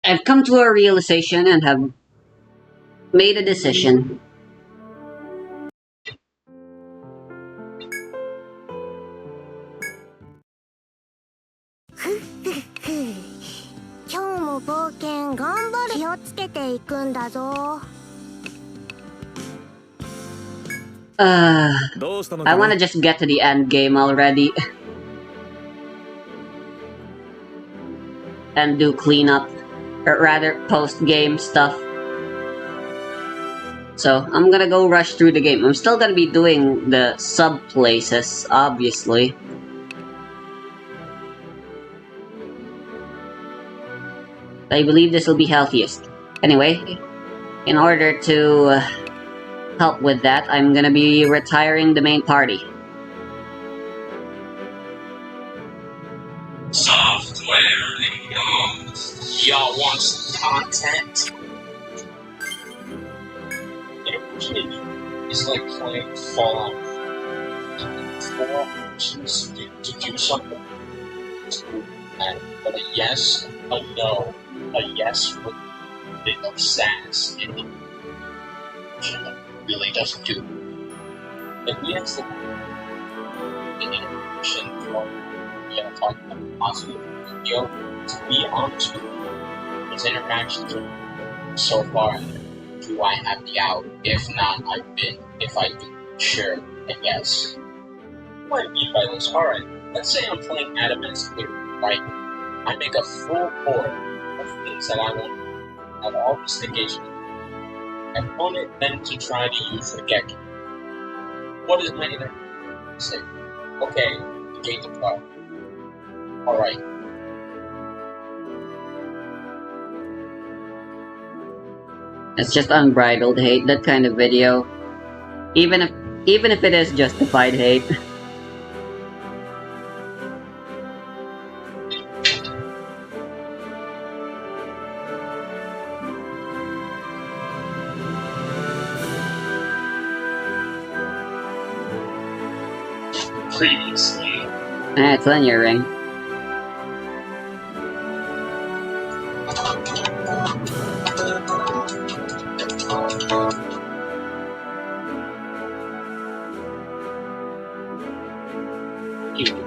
I've come to a realization and have made a decision. I want to just get to the end game already. And do cleanup, or rather post-game stuff. So, I'm gonna go rush through the game. I'm still gonna be doing the sub-places, obviously. I believe this will be healthiest. Anyway, in order to help with that, I'm gonna be retiring the main party. Software knows. Y'all want some content? It's like playing Fallout. 4 options to do something. But a yes, a no. A yes with a bit of sass in it. Really doesn't do. If we have the interaction for talking about positive video, to be honest with you, his interactions are so far. Do I have the out? If not, I've been. If I do, sure, and yes. What do I mean by this? Alright, let's say I'm playing Adamant's Clear, right? I make a full board of things that I want at all this engagement. I want it then to try to use the Geki. What is my inner say? Okay, negate the card. Alright. It's just unbridled hate, that kind of video. Even if it is justified hate. Previously. It's on your ring.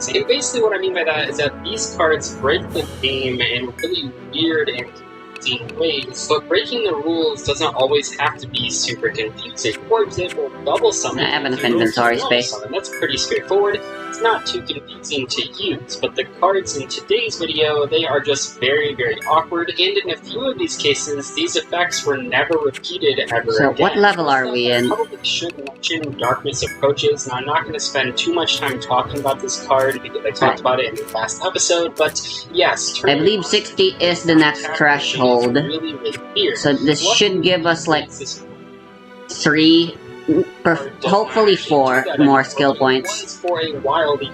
And basically what I mean by that is that these cards break the game in really weird and confusing ways, but breaking the rules doesn't always have to be super confusing. For example, double summon. I have enough inventory space. That's pretty straightforward. It's not too confusing to use, but the cards in today's video, they are just very, very awkward, and in a few of these cases, these effects were never repeated ever So again. what level are we in? I probably should mention Darkness Approaches, and I'm not going to spend too much time talking about this card because I talked about it in the last episode, but yes. I believe 60 is the next threshold. Really, really weird. So this should give us like 3, hopefully 4 more skill points. For a while, the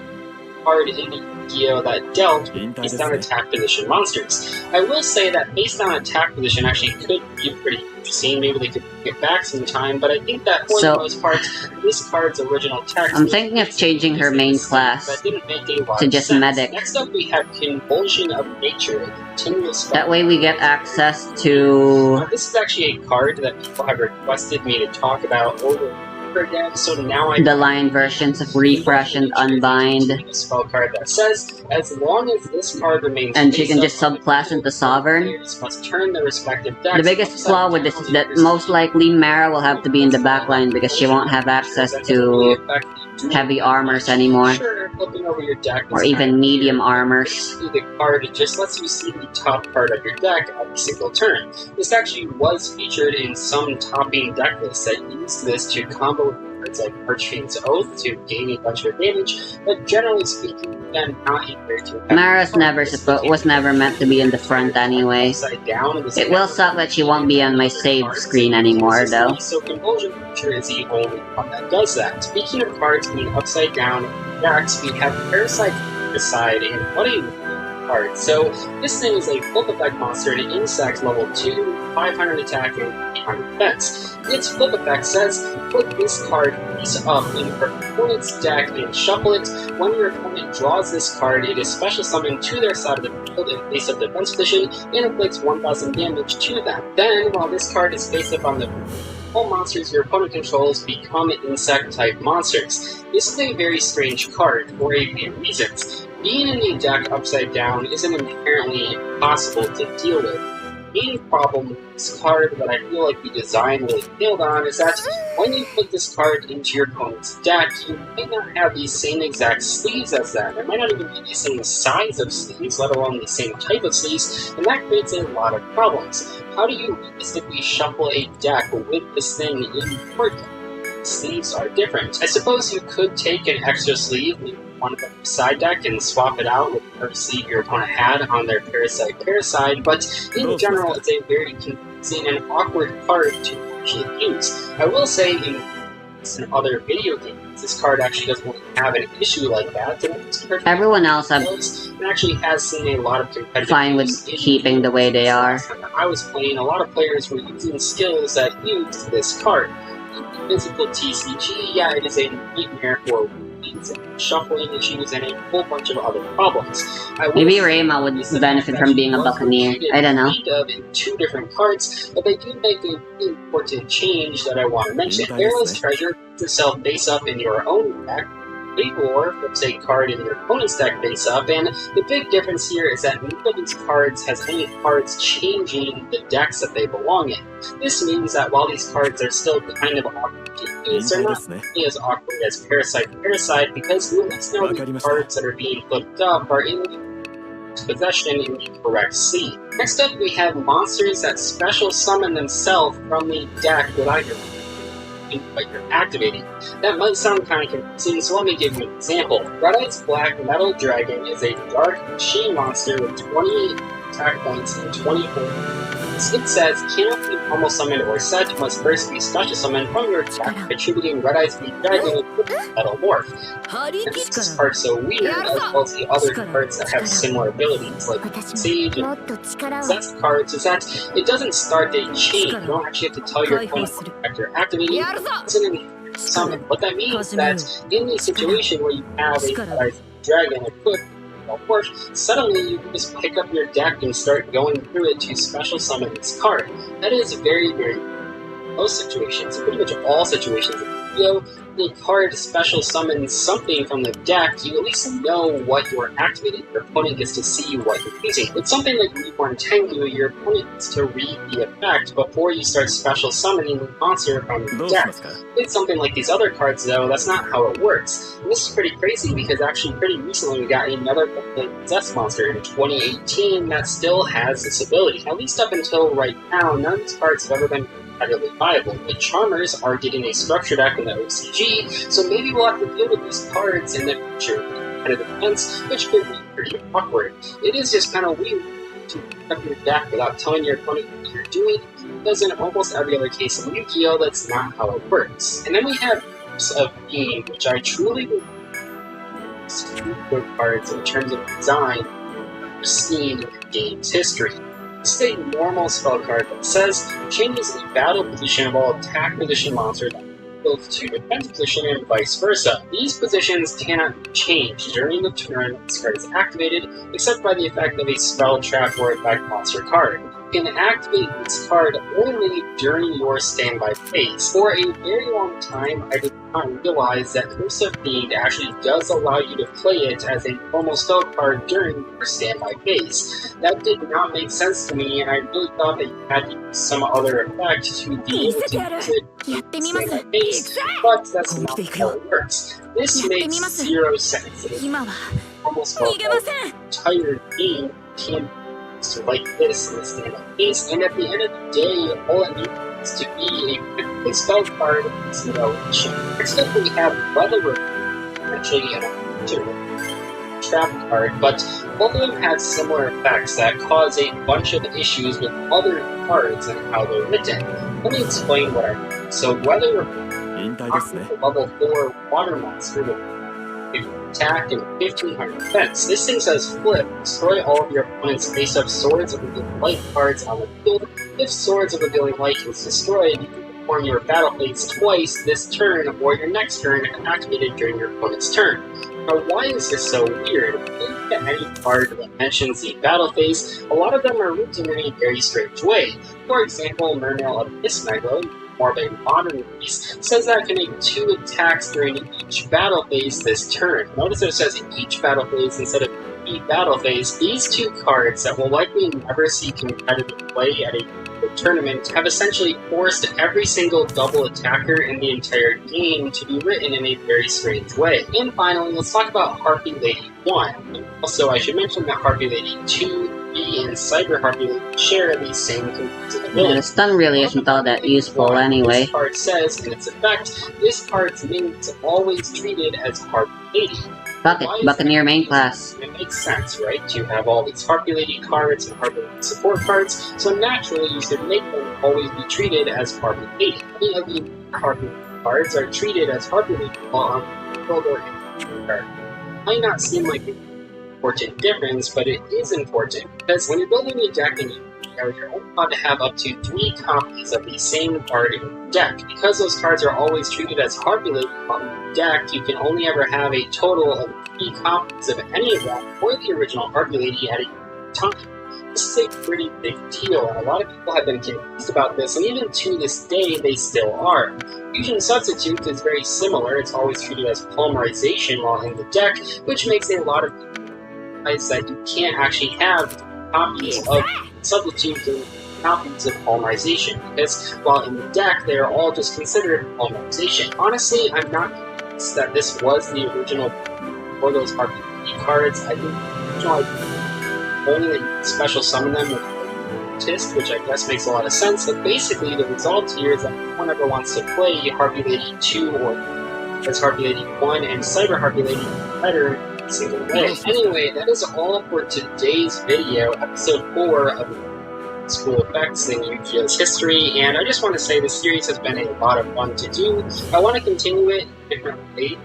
card in the Yu-Gi-Oh! That dealt based on attack position monsters. I will say that based on attack position actually could be pretty interesting. Maybe they could get back some time, but I think that for the most part, this card's original text. I'm thinking of changing her main class to just medic. Next up, we have Convulsion of Nature, a continuous. That way we get access to. This is actually a card that people have requested me to talk about over again, so now I the line versions of Refresh and Unbind. A spell card that says, as long as this card remains, and she can just subclass into Sovereign. Must turn their respective decks. The biggest flaw with this is that most likely Mara will have to be in the backline because she won't have access to heavy armors anymore. Flipping over your deck, or even medium armors. The card just lets you see the top card of your deck every single turn. This actually was featured in some topping deck lists that used this to combo with cards like Archfiend's Oath to gain a bunch of damage, but generally speaking, again, not easier to. Mara's was never meant to be in the front anyway. It will suck that she won't be on my save screen anymore, though. So Convulsion Feature is the only one that does that. Speaking of cards being upside down, decks, we have Parasite Decide, and what a card. So this thing is a flip effect monster, and it insects level 2, 500 attack, and 800 defense. Its flip effect says, put this card face up in your opponent's deck and shuffle it. When your opponent draws this card, it is special summoned to their side of the field in face up defense position and inflicts 1000 damage to them. Then, while this card is face up on the all monsters your opponent controls become insect-type monsters. This is a very strange card for a few reasons. Being in the deck upside down isn't inherently impossible to deal with. The main problem with this card that I feel like the design really failed on is that when you put this card into your opponent's deck, you might not have the same exact sleeves as them. It might not even be the same size of sleeves, let alone the same type of sleeves, and that creates a lot of problems. How do you realistically shuffle a deck with this thing in your deck? Sleeves are different. I suppose you could take an extra sleeve, one from your side deck, and swap it out with the sleeve your opponent had on their parasite, but in general, it's a very confusing and awkward card to actually use. I will say, in other video games, this card actually doesn't really have an issue like that. Everyone else actually has seen a lot of competitive fine with keeping the way they are. I was playing, a lot of players were using skills that used this card. Physical TCG, yeah, it is a nightmare for shuffling issues and a whole bunch of other problems. Maybe Rayma would benefit from being a buccaneer. I don't know. In two different cards, but they do make a really important change that I want to mention. Arrow's Treasure puts itself face up in your own deck. Big War flips a card in your opponent's deck face up, and the big difference here is that none of these cards has any cards changing the decks that they belong in. This means that while these cards are still kind of awkward to use, they're not nearly as awkward as Parasite because you at least know the cards that are being flipped up are in possession in the correct sleeve. Next up, we have monsters that special summon themselves from the deck without your but you're activating. That might sound kind of confusing, so let me give you an example. Red-Eye's Black Metal Dragon is a dark machine monster with 28 attack points and 24. It says, cannot be normal summoned or set, must first be special summoned from your deck, attributing Red-Eye's Dragon with Metal Morph. That makes this card so weird, as well as the other cards that have similar abilities, like Siege and Possessed cards, is that it doesn't start a chain. You don't actually have to tell your opponent that you're activating. It's an summon. What that means is that in the situation where you have a Red-Eye's Dragon equipped, suddenly you can just pick up your deck and start going through it to special summon this card. That is very, very most situations, pretty much all situations. The card special summons something from the deck, you at least know what you're activating. Your opponent gets to see what you're using. With something like Reborn Tengu, your opponent gets to read the effect before you start special summoning the monster from the deck. With something like these other cards, though, that's not how it works. And this is pretty crazy because actually pretty recently we got another Possessed monster in 2018 that still has this ability. At least up until right now, none of these cards have ever been competitively viable. The Charmers are getting a structure deck in the OCG, so maybe we'll have to deal with these cards in the future competitive events, which could be pretty awkward. It is just kind of weird to pick up your deck without telling your opponent what you're doing, because in almost every other case in Yu-Gi-Oh! That's not how it works. And then we have Groups of Being, which I truly believe good cards in terms of design we've seen in the game's history. This is a normal spell card that says changes the battle position of all attack position monsters both to defense position and vice versa. These positions cannot change during the turn this card is activated, except by the effect of a spell, trap, or effect monster card. You can activate this card only during your standby phase. For a very long time, I did not realize that Curse of Fiend actually does allow you to play it as a normal spell card during your standby phase. That did not make sense to me, and I really thought that you had to use some other effect to be able to use it in standby phase, but that's not how it works. This makes zero sense. Normal spell card, entire game can't like this in the standard case, and at the end of the day, all it needs to be a quick spell card with no issue. Next up, we have Weather actually a trap card, but both of them have similar effects that cause a bunch of issues with other cards and how they're written. Let me explain what I mean. So, Weather level 4 water monster with attack, and 1500 defense. This thing says flip. Destroy all of your opponent's face-up Swords of Revealing Light cards on the field. If Swords of Revealing Light is destroyed, you can perform your battle phase twice this turn or your next turn and activated during your opponent's turn. Now, why is this so weird? If you look at any card that mentions the battle phase, a lot of them are written in a very strange way. For example, Mermail of Ismaglo, more of a modern release, says that it can make 2 attacks during each battle phase this turn. Notice that it says each battle phase instead of each battle phase. These 2 cards that will likely never see competitive play at a tournament have essentially forced every single double attacker in the entire game to be written in a very strange way. And finally, let's talk about Harpy Lady 1. Also, I should mention that Harpy Lady 2, 3, and Cyber Harpy Lady share the same confusing ability. Yeah, the stun really isn't all that useful anyway. This card says, in its effect, this card's name is always treated as Harpy Lady. Fuck it, Buccaneer main class. It makes sense, right? To have all these Harpy Lady cards and Harpy Lady support cards, so naturally you should make them always be treated as Harpy Lady. Any of the Harpy Lady cards are treated as Harpy Lady on the field or in card. It might not seem like an important difference, but it is important, because when you're building a deck and you're only allowed to have up to 3 copies of the same card in your deck. Because those cards are always treated as Harpy Lady on the deck, you can only ever have a total of 3 copies of any of them or the original Harpy Lady at a time. This is a pretty big deal, and a lot of people have been confused about this, and even to this day, they still are. Fusion Substitute is very similar. It's always treated as polymerization while in the deck, which makes a lot of people realize that you can't actually have copies of Substitute and copies of polymerization, because while in the deck, they are all just considered polymerization. Honestly, I'm not convinced that this was the original for those Harpy Lady cards. I think the original only that you can special summon them with Tisk, which I guess makes a lot of sense, but basically the result here is that no one ever wants to play Harpy Lady 2 or as Harpy Lady 1 and Cyber Harpy Lady better in a single way. Anyway, that is all for today's video, episode 4 of School Effects in Yu-Gi-Oh's history, and I just want to say this series has been a lot of fun to do. I want to continue it in a different way.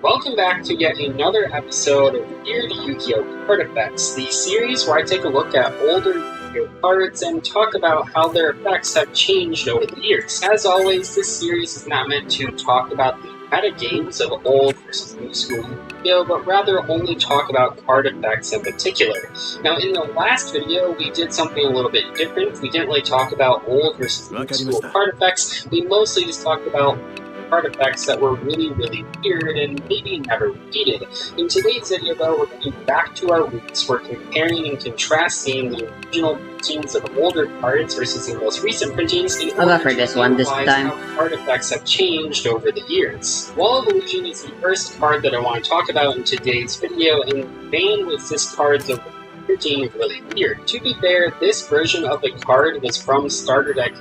Welcome back to yet another episode of Weird Yu-Gi-Oh! Card Effects, the series where I take a look at older Yu-Gi-Oh! Cards and talk about how their effects have changed over the years. As always, this series is not meant to talk about the meta games of old versus new school Yu-Gi-Oh!, but rather only talk about card effects in particular. Now, in the last video, we did something a little bit different. We didn't really talk about old versus new school card effects. We mostly just talked about card effects that were really, really weird and maybe never repeated. In today's video, though, we're going back to our roots. We're comparing and contrasting the original printings of older cards versus the most recent printings. I'll go for this one this time. How card effects have changed over the years. Wall of Illusion is the first card that I want to talk about in today's video, and Bane with this card's printing is really weird. To be fair, this version of the card was from Starter Deck.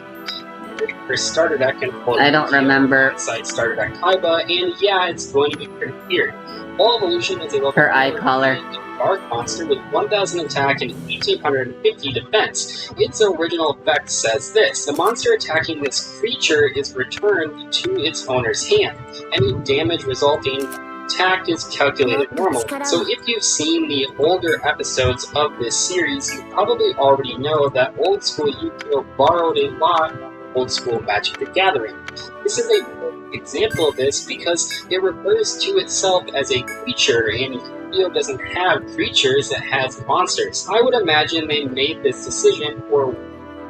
For Starter Deck and I don't remember. Inside Starter Deck Kaiba, and yeah, it's going to be pretty weird. Wall of Illusion is a level her eye color. Dark monster with 1000 attack and 1850 defense. Its original effect says this: the monster attacking this creature is returned to its owner's hand. Any damage resulting attack is calculated normally. So if you've seen the older episodes of this series, you probably already know that old school Yu-Gi-Oh! Borrowed a lot from old school Magic the Gathering. This is a perfect example of this because it refers to itself as a creature, and Yu-Gi-Oh! Doesn't have creatures, it has monsters. I would imagine they made this decision for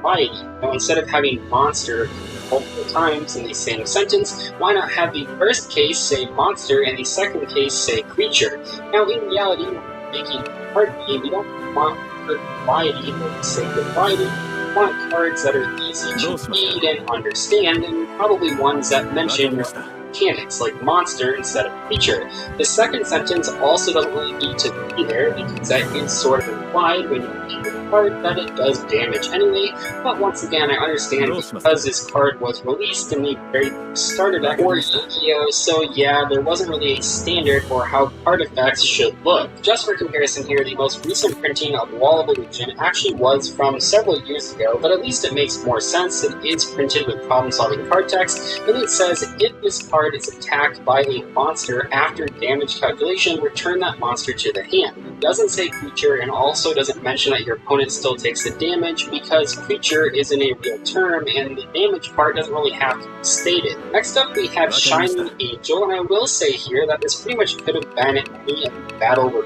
variety. Instead of having monster multiple times in the same sentence, why not have the first case say monster and the second case say creature? Now, in reality, when we're making a card game, we don't want variety for the sake of variety. We want cards that are easy to read and understand, and probably ones that mention mechanics, like monster instead of creature. The second sentence also doesn't really need to be there, because that is sort of implied when you read the card that it does damage anyway, but once again I understand because this card was released in the very start of Yu-Gi-Oh! So yeah, there wasn't really a standard for how card effects should look. Just for comparison here, the most recent printing of Wall of Illusion actually was from several years ago, but at least it makes more sense. It is printed with problem-solving card text, and it says if this card is attacked by a monster after damage calculation, return that monster to the hand. It doesn't say creature, and also doesn't mention that your opponent still takes the damage because creature isn't a real term, and the damage part doesn't really have to be stated. Next up, we have Shining Angel, and I will say here that this pretty much could have been any of the battle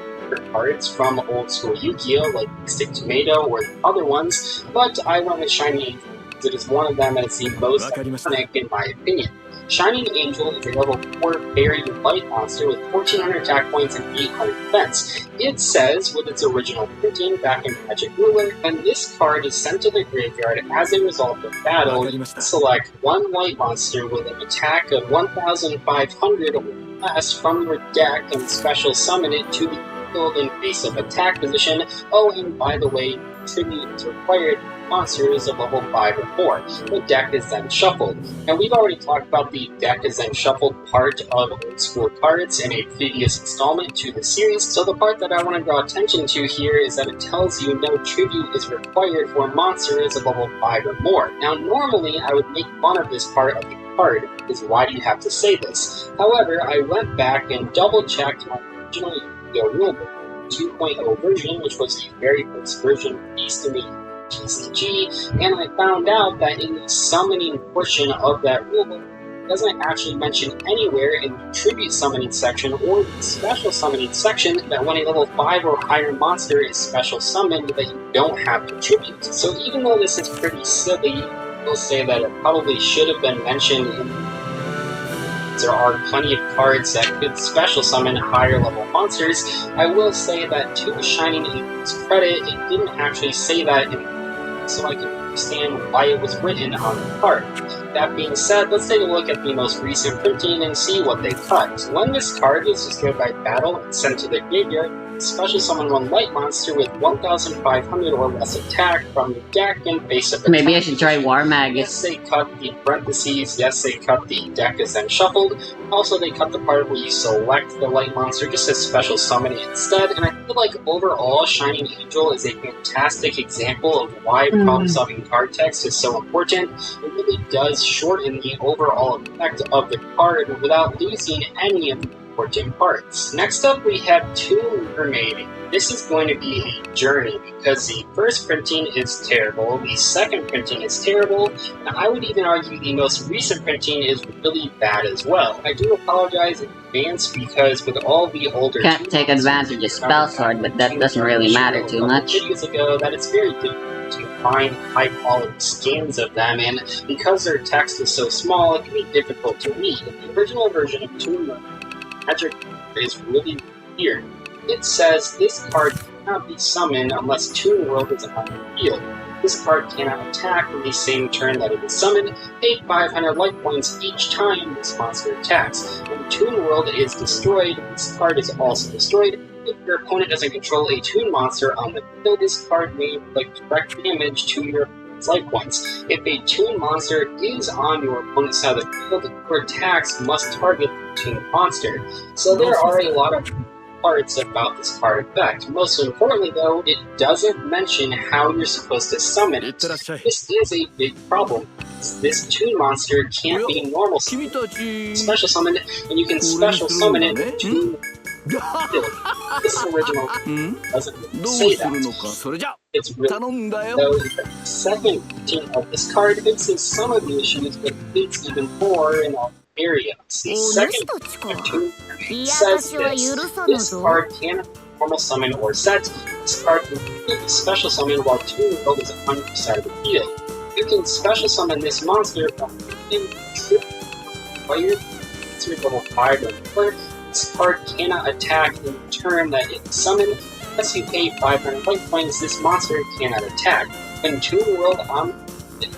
cards from old school Yu-Gi-Oh! Like Stick Tomato or the other ones, but I went with Shining Angel because it is one of them that is the most iconic in my opinion. Shining Angel is a level 4 fairy light monster with 1400 attack points and 800 defense. It says, with its original printing back in Magic Ruler, when this card is sent to the graveyard as a result of battle, you select one white monster with an attack of 1500 or less from your deck and special summon it to the field in face of attack position. Oh, and by the way, tribute is required monsters of level 5 or 4. The deck is then shuffled. And we've already talked about the deck is then shuffled part of old school cards in a previous installment to the series, so the part that I want to draw attention to here is that it tells you no tribute is required for monsters of level 5 or more. Now normally I would make fun of this part of the card, because why do you have to say this? However, I went back and double checked my original Yu-Gi-Oh! Rulebook 2.0 version, which was the very first version released in the TCG, and I found out that in the summoning portion of that rulebook, it doesn't actually mention anywhere in the tribute summoning section or the special summoning section that when a level 5 or higher monster is special summoned that you don't have to tribute. So even though this is pretty silly, I will say that it probably should have been mentioned in. There are plenty of cards that could special summon higher level monsters. I will say that to Shining Angel's credit, it didn't actually say that so I can understand why it was written on the card. That being said, let's take a look at the most recent printing and see what they cut. When this card was destroyed by battle and sent to the graveyard, special summon one light monster with 1500 or less attack from your deck and face up attack. Maybe I should try War Magus. Yes, they cut the parentheses. Yes, they cut the deck is then shuffled. Also, they cut the part where you select the light monster just as special summon it instead. And I feel like overall, Shining Angel is a fantastic example of why problem-solving card text is so important. It really does shorten the overall effect of the card without losing any of the important parts. Next up, we have two remaining. This is going to be a journey because the first printing is terrible, the second printing is terrible, and I would even argue the most recent printing is really bad as well. I do apologize in advance because with all the older can't take advantage of Spell Sword, but that doesn't really matter too much. Years ago, that it's very difficult to find high quality scans of them, and because their text is so small, it can be difficult to read. The original version of Toon Magic is really weird. It says this card cannot be summoned unless Toon World is on the field. This card cannot attack in the same turn that it is summoned. Pay 500 life points each time this monster attacks. When Toon World is destroyed, this card is also destroyed. If your opponent doesn't control a Toon monster on the field, this card may inflict direct damage to your life points. If a Toon monster is on your opponent's side of the field, your attacks must target the Toon monster. So there are a lot of parts about this card effect. Most importantly though, it doesn't mention how you're supposed to summon it. This is a big problem. This Toon monster can't be normal special summoned, and you can special summon it to this original doesn't say that. It's really though the second printing of this card fixes some of the issues, but it's even more in all areas. The second printing says this card cannot normal summon or set. This card can completely special summon while Toon World is on your side of the field. You can special summon this monster from the player to level 5 or 4. This card cannot attack in the turn that it is summoned. Unless you pay 500 life points, this monster cannot attack. When Toon World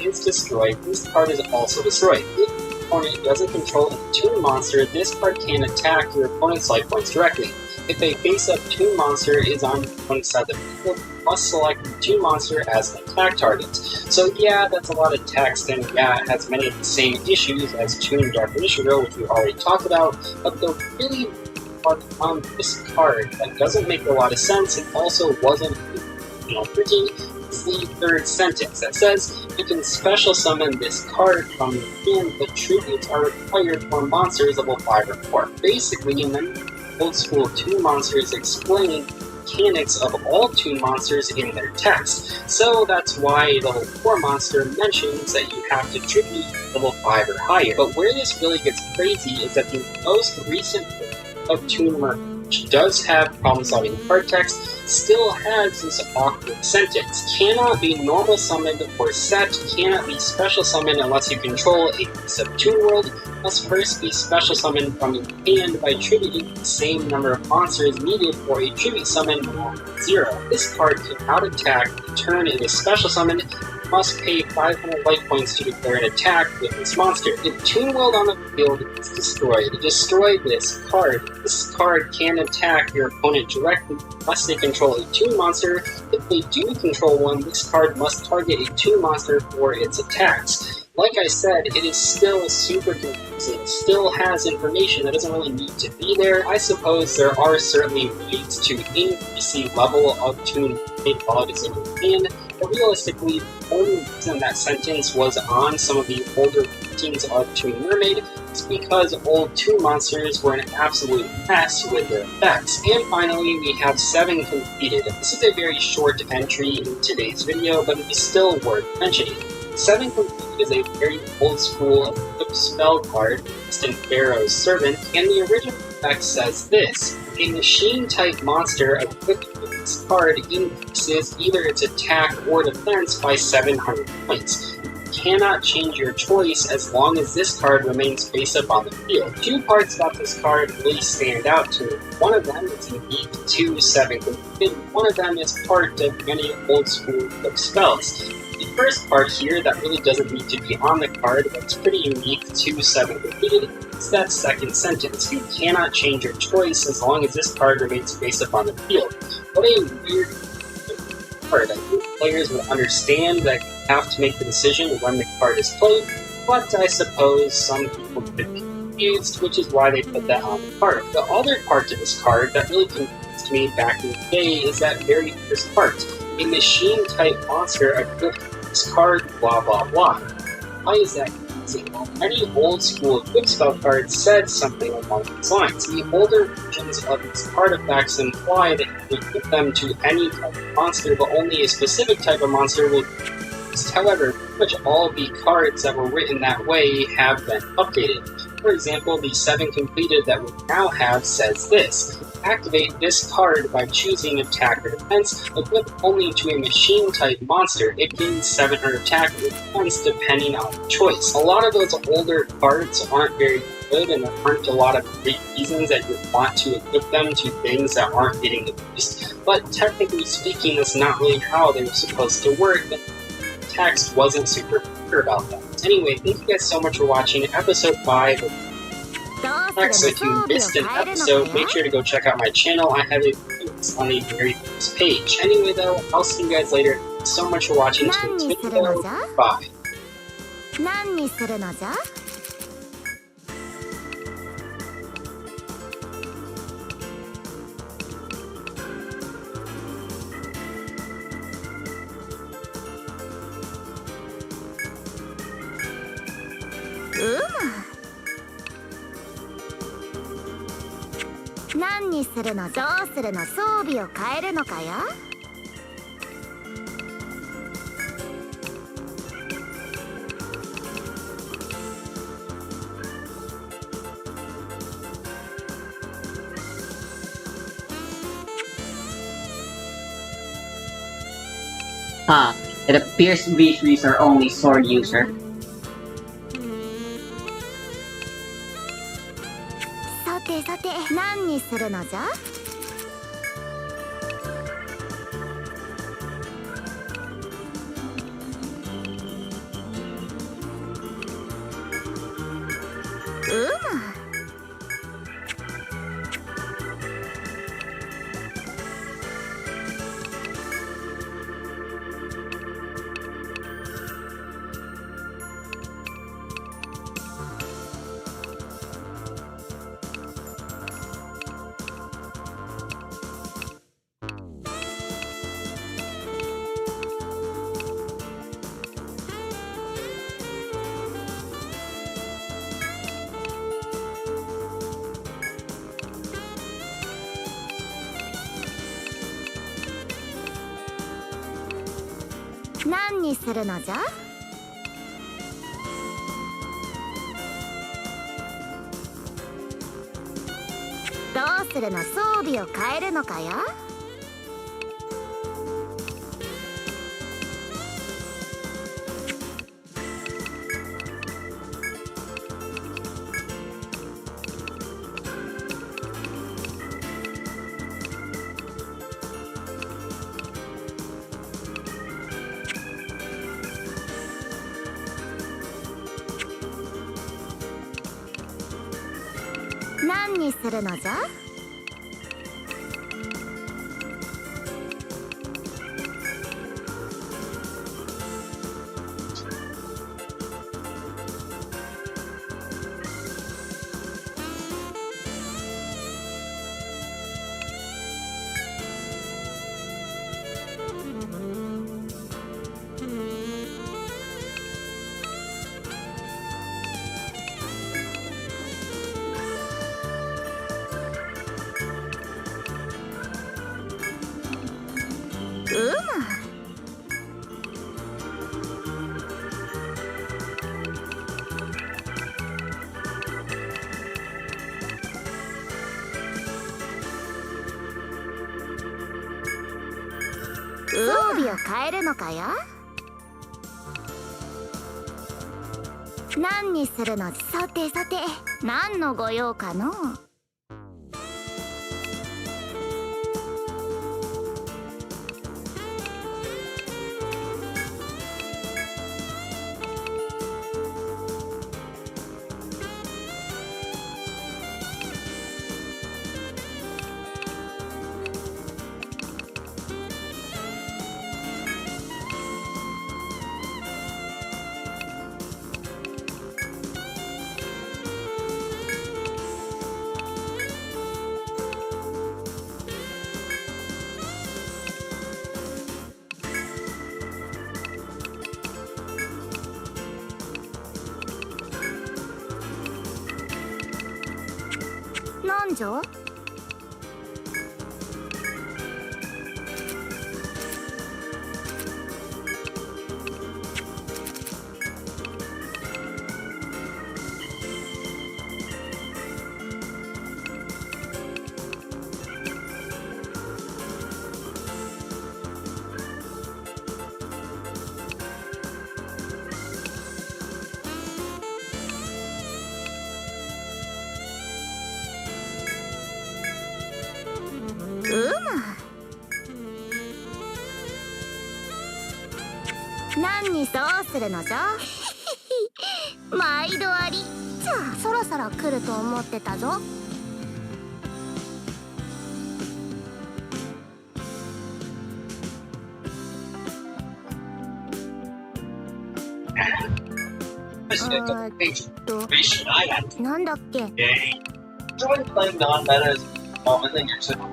is destroyed, this card is also destroyed. If your opponent doesn't control a Toon monster, this card can attack your opponent's life points directly. If a face-up toon monster is on one side of the field, you must select the toon monster as an attack target. So yeah, that's a lot of text, and yeah, it has many of the same issues as Toon Definition Girl, which we already talked about, but the really part on this card that doesn't make a lot of sense and also wasn't pretty is the third sentence that says you can special summon this card from your hand, but tributes are required for monsters level 5 or 4. Basically, many old school toon monsters explain mechanics of all toon monsters in their text. So that's why level 4 monster mentions that you have to tribute level 5 or higher. But where this really gets crazy is that the most recent of Toon Merc, which does have problem-solving card text, still has this awkward sentence. Cannot be normal summoned or set, cannot be special summoned unless you control a piece of Toon World, must first be special summoned from your hand by tributing the same number of monsters needed for a tribute summon on 0. This card cannot attack the turn it is special summoned, must pay 500 life points to declare an attack with this monster. If Toon World on the field is destroyed, destroy this card. This card can attack your opponent directly unless they control a Toon monster. If they do control one, this card must target a Toon monster for its attacks. Like I said, it is still super confusing. It still has information that doesn't really need to be there. I suppose there are certainly ways to increase the level of Toon while it is in your hand, but realistically, the only reason that sentence was on some of the older printings of Toon Mermaid is because old Toon monsters were an absolute mess with their effects. And finally, we have 7 completed. This is a very short entry in today's video, but it is still worth mentioning. 7 completed is a very old school equip spell card based in Pharaoh's Servant, and the original effect says this: a machine-type monster equipped with this card increases either its attack or defense by 700 points. You cannot change your choice as long as this card remains face-up on the field. 2 parts about this card really stand out to me. One of them is unique to 7 completed, one of them is part of many old-school equip spells. The first part here that really doesn't need to be on the card, but it's pretty unique to 7 completed, is that second sentence. You cannot change your choice as long as this card remains face up on the field. What a weird card. I think players would understand that you have to make the decision when the card is played, but I suppose some people could be confused, which is why they put that on the card. The other part to this card that really confused me back in the day is that very first part. A machine-type monster equipped with this card, blah blah blah. Why is that confusing? Well, many old-school equip spell cards said something along these lines. The older versions of these artifacts imply that you can equip them to any type of monster, but only a specific type of monster will be used. However, pretty much all of the cards that were written that way have been updated. For example, the 7 completed that we now have says this: activate this card by choosing attack or defense, equipped only to a machine-type monster. It gains 700 attack or defense depending on the choice. A lot of those older cards aren't very good, and there aren't a lot of great reasons that you want to equip them to things that aren't getting abused. But technically speaking, that's not really how they were supposed to work. The text wasn't super clear about that. Anyway, thank you guys so much for watching episode 5 of Next, so if you missed an episode, make sure to go check out my channel. I have a playlist on the very first page. Anyway though, I'll see you guys later. Thanks so much for watching today's video. Bye. 何にするのじゃ? Uma. 何にするの？どうするの？装備を変えるのかよ。It appears V3s are only sword user. さてさて、何にするのじゃ?何にするのじゃ？どうするの？装備を変えるのかや？何にするのじゃ？装備を変えるのかや？何にするの？さてさて、何のご用かの？なんじゃ？何にどうするのじゃ？毎度あり。じゃあそろそろ来ると思ってたぞ。なんだっけ？ Enjoy playing non-meta is common than your typical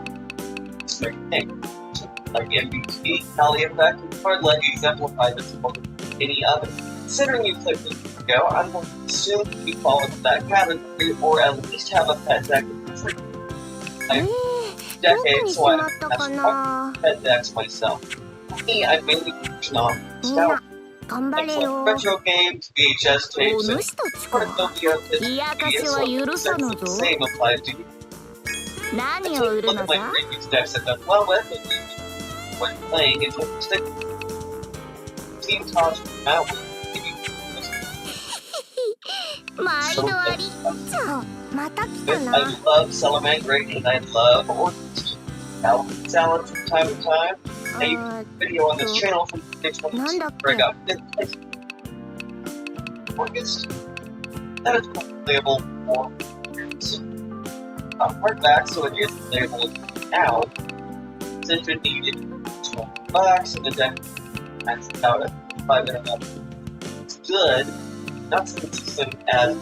thing. Like MVP, Tally Effect, and hard let you exemplify this more than any other. Considering you played this ago, I'm going to assume you fall into that category or at least have a pet deck of free. I'm decades, so I have pet decks myself. For me, I mainly focus on nostalgia. 頑張れよ。 Retro games, VHS tapes, and 主たちか。 Portfolio 冷やかしは許さぬぞ。 the same applies to you. 何を売る Look の at じ my ゃ？ previous decks I've done well with, and when playing until the stick team toss from out with maybe 毎度あり。じゃあまた来た I な。 love Salamangreat and I love Orchid. Salad salad from time to time. I use a video on this channel from next one bring up August. That is playable for years. Hardback, so it is playable now. Since it needed $12 and the deck maxed out at 5 and up. It's good, not so consistent as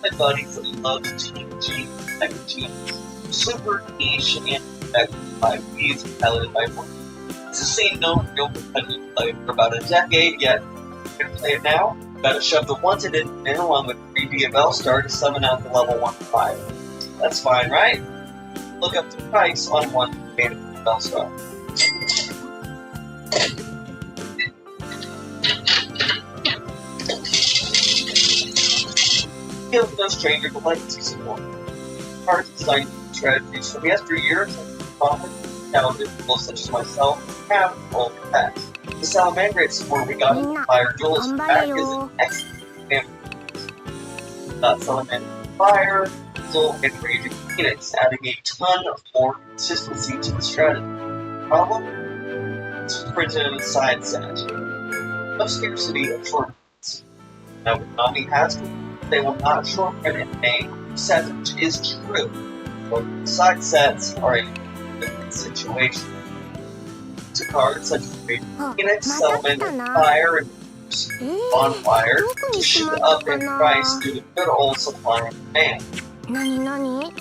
my buddies that love TNG second teams. Super niche and effective by V's piloted by one. It's the same no real competitive play for about a decade, yet you're gonna play it now. Gotta shove the wanted in along with 3 BFL star to summon out the level 1-5. That's fine, right? Look up the price on one BFL star. He was no stranger to legacy support. Cards designed strategies from yesteryear and common talented people such as myself have all the past. The Salamangreat support we got in the Fire Duelist pack is an excellent example. Salamander Fire, Soul, and Raging Phoenix, adding a ton of more consistency to the strategy. Problem? It's printed in a side set. No scarcity of shortcuts. Now, with Nami has they will not shortcut in name set, which is true, but side sets are a different situation. To cards such as Phoenix, Salamander Fire, and Bonfire to shoot up in price due to good old supply and demand.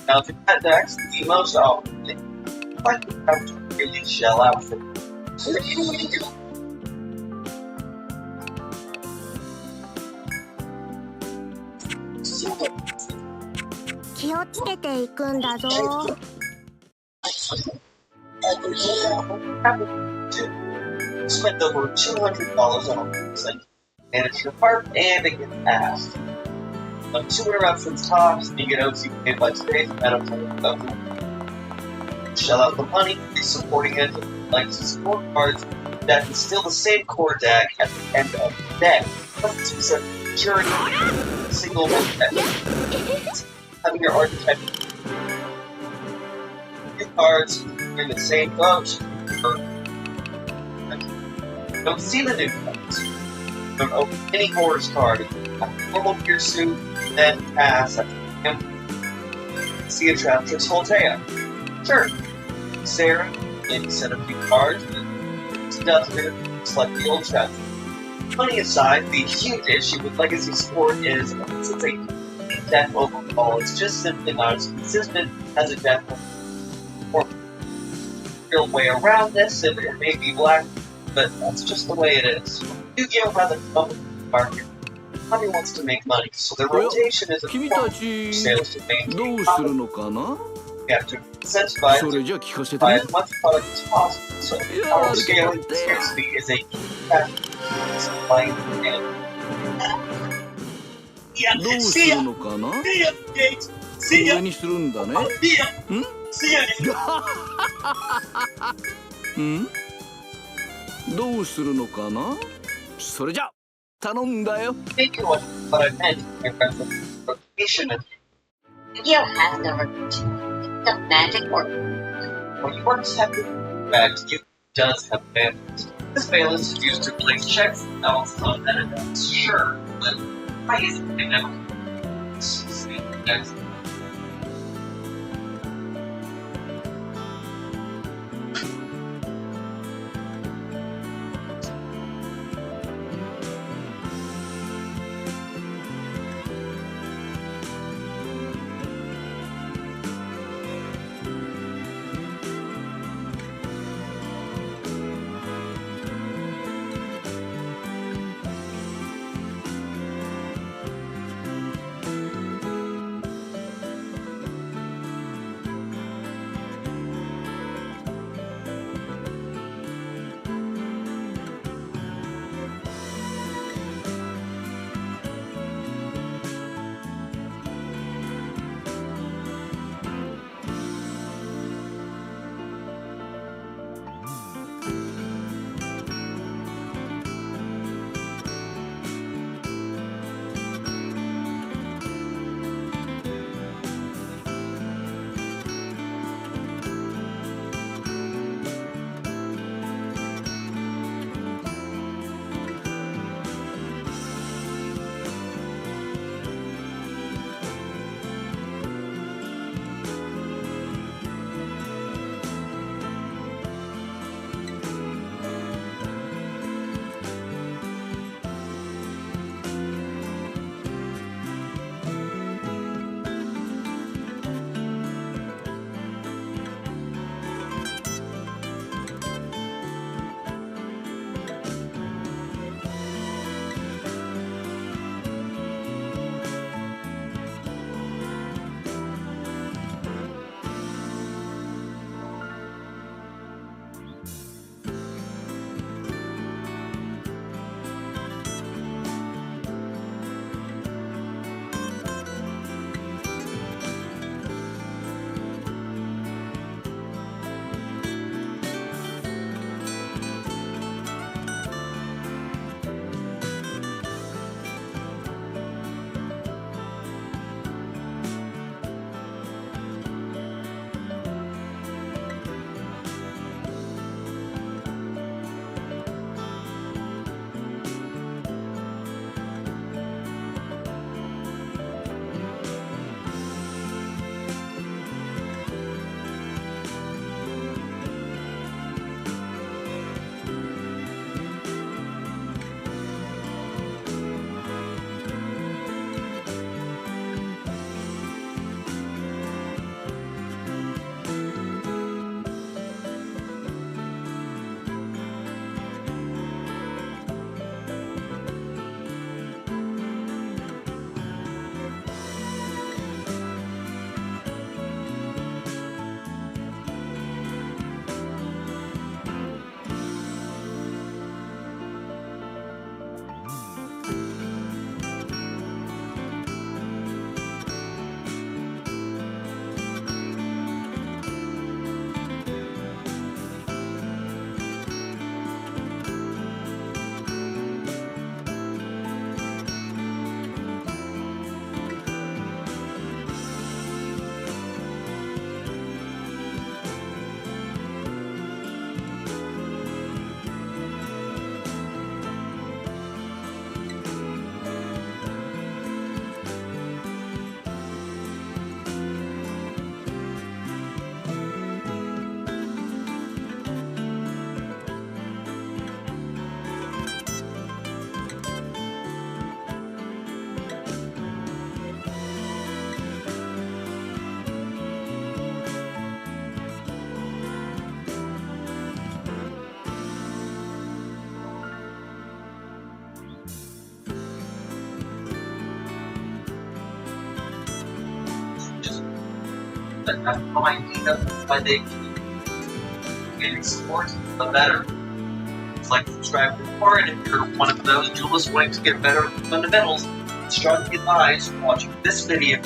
Now, to pet decks, the most often thing, like you have to really shell out for. So what do you do? 気をつけていくんだぞ。 Spent over $200 on a person, managed to park and it gets passed. Two interruptions tops, you get OCK by today's meta. Shell out the money, the supporting end of legacy support cards, that is still the same core deck at the end of the deck. But it's specific security, single deck. Having your archetype new cards in the same boat. Don't see the new cards. Don't open any Horrors card. Normal Gear Suit, then pass after him. See a Traptress Voltea. Sure. Sarah, maybe set a few cards, but it doesn't select the old Traptress. Money aside, the huge issue with Legacy Support is since it's a deck overall, it's just simply not as consistent as a deck or real way around this, and it may be black, but that's just the way it is. Yu-Gi-Oh! Has a public market. Nobody wants to make money, so the rotation is important for sales to maintain profit. We have to incentivize to buy as much product as possible, so power scaling and scarcity is a key factor in supply and demand. See ya! Gates! See ya! See ya! See ya! どうするのかなそれじゃ頼んだよ Thinking what I meant in terms of rotation and Yu-Gi-Oh! Has no rotation. It's a magic or when you want to have the fact, you does have balance. This balance is used to place checks and balances on enemies, sure, but why isn't it never? Next. that have no idea why they getting support, the better. Like, subscribe to the board, and if you're one of those duelists wanting to get better fundamentals, strongly advise watching this video.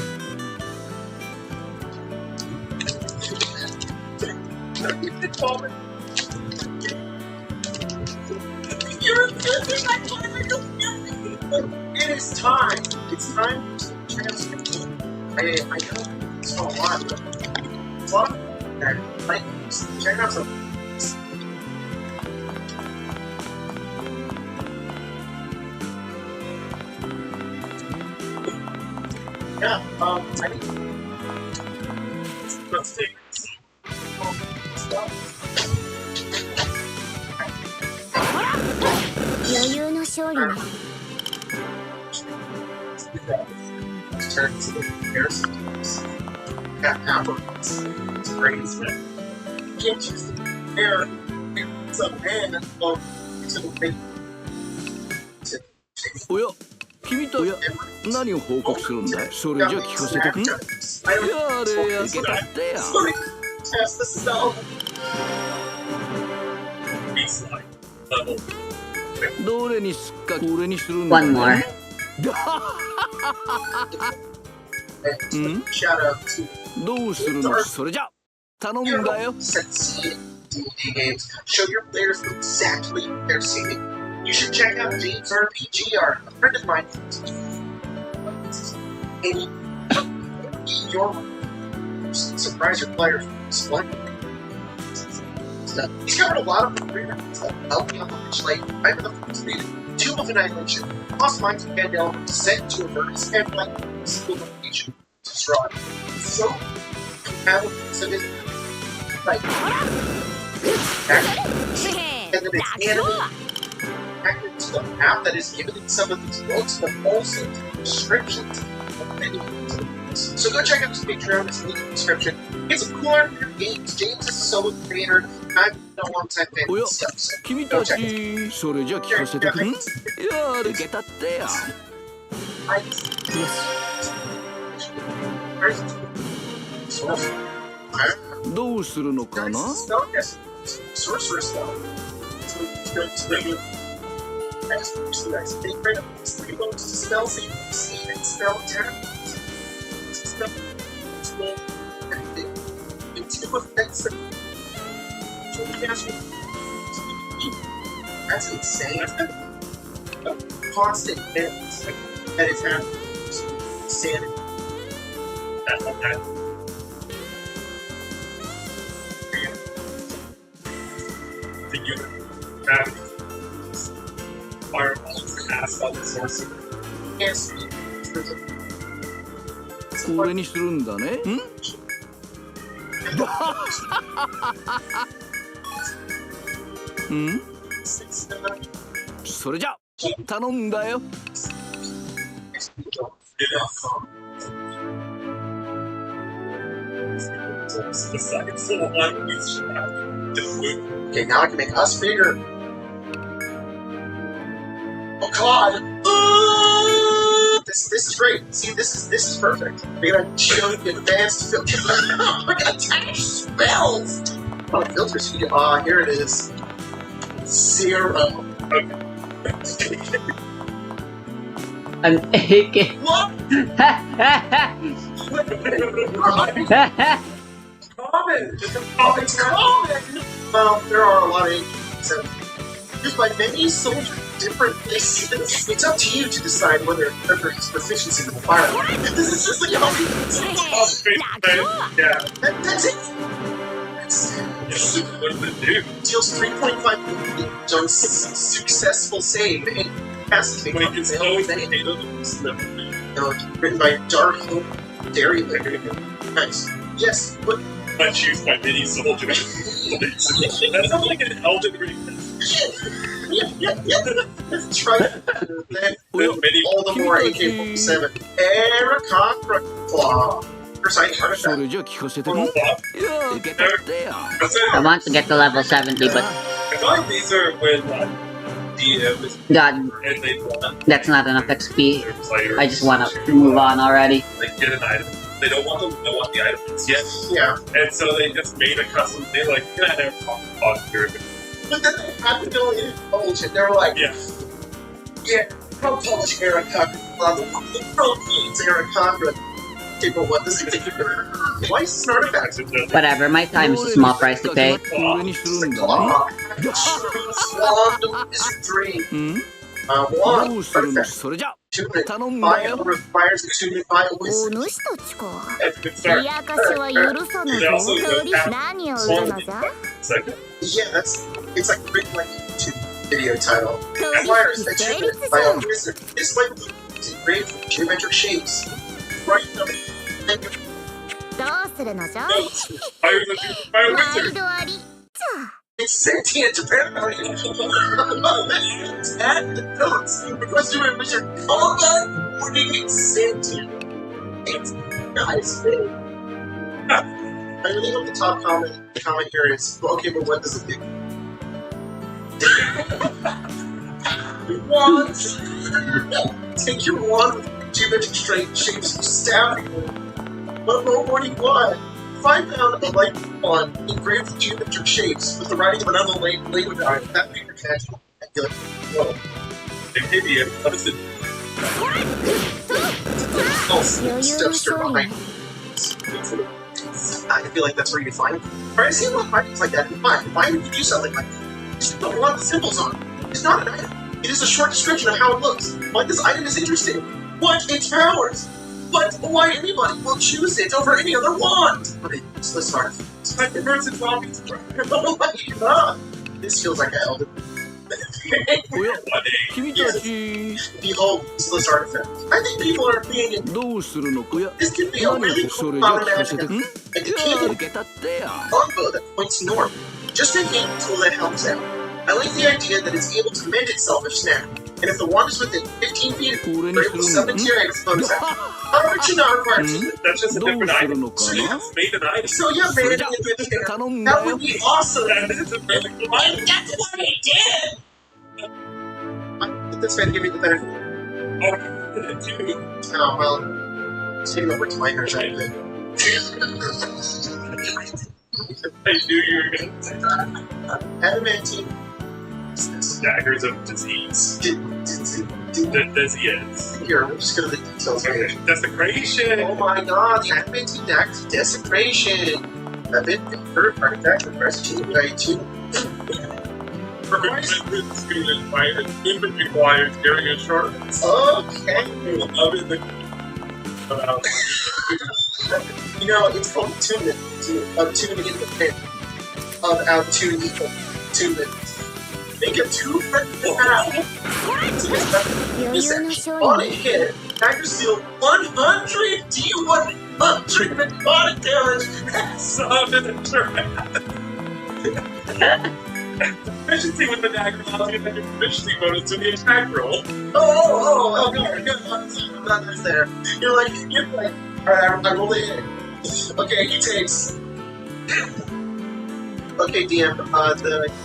It is time. It's time to transfer. I know it's not a lot, but it's a lot. And like, check out some. Yeah, I think let's take stuff. 余裕の勝利ね。 Turn to the comparison tools. Yeah, apples. It's great, isn't it? You can't choose to compare some man to the big. おや君たち何を報告するんだいそれじゃ聞かせてくんやれやけたってや Test the cell. Baseline level. どれにすっかこれにするんだ One more. Shout out to どうするのそれじゃ頼んだよ Succeed D&D games. Show your players exactly what they're seeing. You should check out James RPG art. A friend of mine. And your surprise your players. What? He's covered a lot of programs that help me on the pitch. Like, I'm in the first read Tomb of Annihilation, Lost Minds of Pandel, Descent to Avernus, and like single location to Strahd. It's so compatible to this. Like, and then it's animated to the map that is given in some of these books, but also descriptions of many of the books. So go check out his Patreon, it's link in the description. It's a cool art for your games. James is a solo creator. I'm a long-time fan of this stuff, so 君 go た check it ちそれじゃ聞かせてくんやれけたってや out. Yes. どうするのかな Sorcerer Stone. It's regular. Nice. They create three modes to spell save, see, and spell attack. Spell, spell, everything. And two effects that that's insane. Constant hits that is happening. Insanity. The unit gravity fireball cast on the sorcerer. Yes. これにするんだねんんそれじゃ頼んだよ Okay, now I can make us bigger. Oh God! This is great. See, this is perfect. We're gonna show the advanced filter. I got attached spells. Oh, filters. Here it is. 0. An AK. What? Common. Oh, it's common. Well, there are a lot of AKs. Used by many soldiers different places. It's up to you to decide whether there's proficiency in the fire. This is just like yeah. That's it. What does it do? Deals 3.5 damage on successful save and casts it. Wait, it's written by Dark Hope Dairy Liquor. Nice. Yes, but much used by many soldiers. That sounds like an Elden Ring. Yeah. That's right. Then all the more AK-47. Aerocon Claw. Precise そ artifact. れじゃ聞かせてくんいや受けたってや I want to get to level 70, but I feel like these are when DM is God, and they want that's not enough XP. their players I just want to move on already. like get an item they don't want them to know what the item is yet. Yeah. And so they just made a custom thing like, yeah, they're on pyramid. But then they had to go in and publish it. They were like, Yeah. don't publish Aaron Cochran. The world needs Aaron Cochran. Okay, but what does it do? Why is this an artifact? Whatever, my time is a small price to pay. 俺にするんだな Wand of Wizardry. うん Wand. どうするの Artifact. それじゃ Attunement. 頼んだ Fire よ requires attunement by a お wizard. 主たちか That's a good start. 冷やかしは許さぬぞ何を売るのじゃ Second. Yeah, it's like written like a YouTube video title. 取 Requires 引成 attunement 立 by じゃ a wizard. This like is engraved with geometric shapes. Right now, どうするのじゃ Fire the 毎 wizard. 度ありじゃ it's sentient apparently. And notes because you're a wizard. All that wording is sentient. It's nice. I really hope the top comment. The comment here is okay, but what does it do? Wand. Take your wand with geometric straight shapes and stab people. But what do you want? If I found a light wand engraved with geometric shapes with the writing of another language on it, that would be magical. I'd be like, whoa. Idiot. What is it? Oh, stuffster behind me. I feel like that's where you find it. Right? I see a lot of items like that. Why would you do something like that? Just put a lot of symbols on it. It's not an item. It is a short description of how it looks. Why this item is interesting. What? Its powers. But why anybody will choose it over any other wand? Okay, let's start. It's like the birds and zombies. Oh my god! This feels like an elder. おや君たち Behold, useless artifact. I think people are being どうするのかや This could be a 何 really をそ cool れじゃ common 聞かせ magic. てん A じゃあ decaying 受けたってや longbow that points north. Just a hand tool that helps out. I like the idea that it's able to mend itself if snapped. And if the wand is within 15 feet, 俺に we're す able to るん summon だ tier items bonus action. However, it should not require achievement. That's just a どう different する item. のか So な you just made an item. So yeah, それ man, じゃ that 頼んだよ would be awesome. That is a really cool item. That's what he did. I think that's going to give me the benefit. Oh, dude. Oh well, it's taking over to my hair side. I knew you were going to say that. Adamantine. Daggers of disease. Disease. Here, we'll just go to the details Okay. page. Desecration. Oh my god, the adamantine daggers desecration. I've been hurt by that request by 2. Even requires carrying insurance. Okay. Love it. You know, it's called attunement. Tuning in the pin of our tune equal attunement. Make a 2 for that. 余 This 裕の action 商 on a 人 hit. Daggers deal 100 D100 necrotic damage. Summon insurance. Efficiency with the dagger allows you to add your efficiency bonus to the attack roll. Oh, good. That's there. You're like, alright, I roll the hit. Okay, he takes. Okay, DM,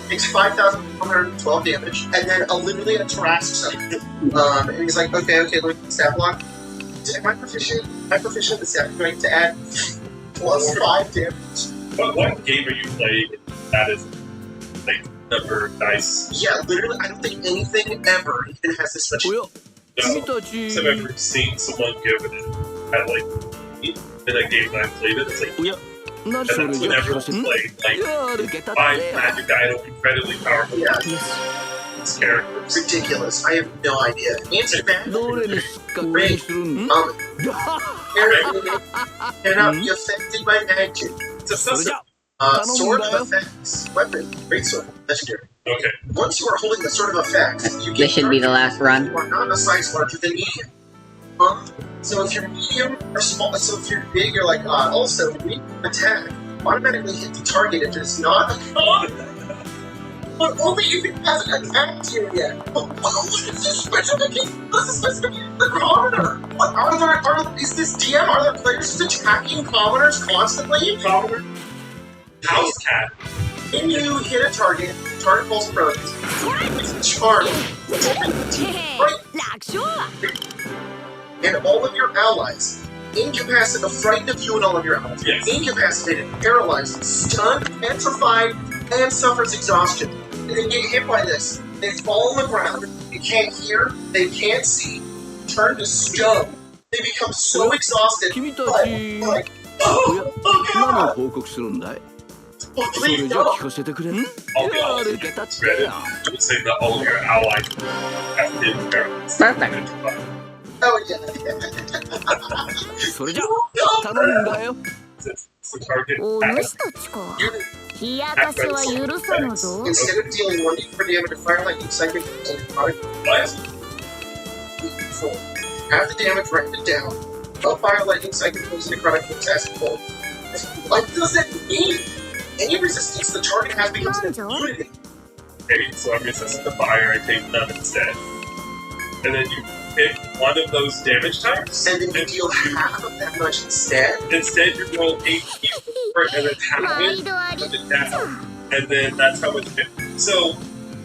takes 5,112 damage, and then literally a thoracic suck. And he's like, okay, look, stat block. Am I proficient in the stat going to add plus 5 damage? What game are you playing that is like number dice? Yeah, literally, I don't think anything ever even has this much. おや No. 君たち I've ever seen someone give it at like in a game that I played it. It's like おや何 and それ that's じ when ゃ聞か everyone せてん played じ like ゃあ受けたって five や magic item incredibly powerful Yeah, this characters. ridiculous. I have no idea. Answer that. どれにすっかこれにするん Cannot be affected by magic. It's a それじ system. ゃ Sword of effects. Weapon. Greatsword. Legendary. Okay. Once you are holding the sword of effects, you This should be the last run. You are not a size larger than medium. So if you're medium or small, so if you're big, you're like, also, we attack. Automatically hit the target if it's not a commoner. But only if it hasn't attacked you yet. What is this specification? This is specification for commoner. What is this DM? Are there players just attacking commoners constantly? Commoner. House cat. When you hit a target falls prone. It's charmed. へへ楽勝 And all of your allies incapacitated, frightened of you and all of your allies. Yes. Incapacitated, paralyzed, stunned, petrified, and suffers exhaustion. And they get hit by this. They fall on the ground. They can't hear. They can't see. Turn to stone. They become so exhausted. 君た But, ち like, おや oh 何を god! 報告するんだい Oh, それ please じゃ no! 聞かせてくれん I'll be や honest る with you. けたって Reddit, や I would say that all your allies have been paralyzed. Perfect. Oh yeah. それじゃ頼むんだよ Since the target お has 主たちか冷やかしは許さぬぞ Instead of dealing 1d4 damage to fire lightning psychic and product last, full. Have the damage written down. Up fire lightning psychic poison necrotic force acid full. What does that mean? Any resistance the target has becomes an immunity. okay, so I'm resistant to fire, I take them instead. And then you pick one of those damage types, And then you deal half of that much instead. instead you roll 8 for it, and then half 毎 it, 度あり put it down, and then that's how it's hit. So,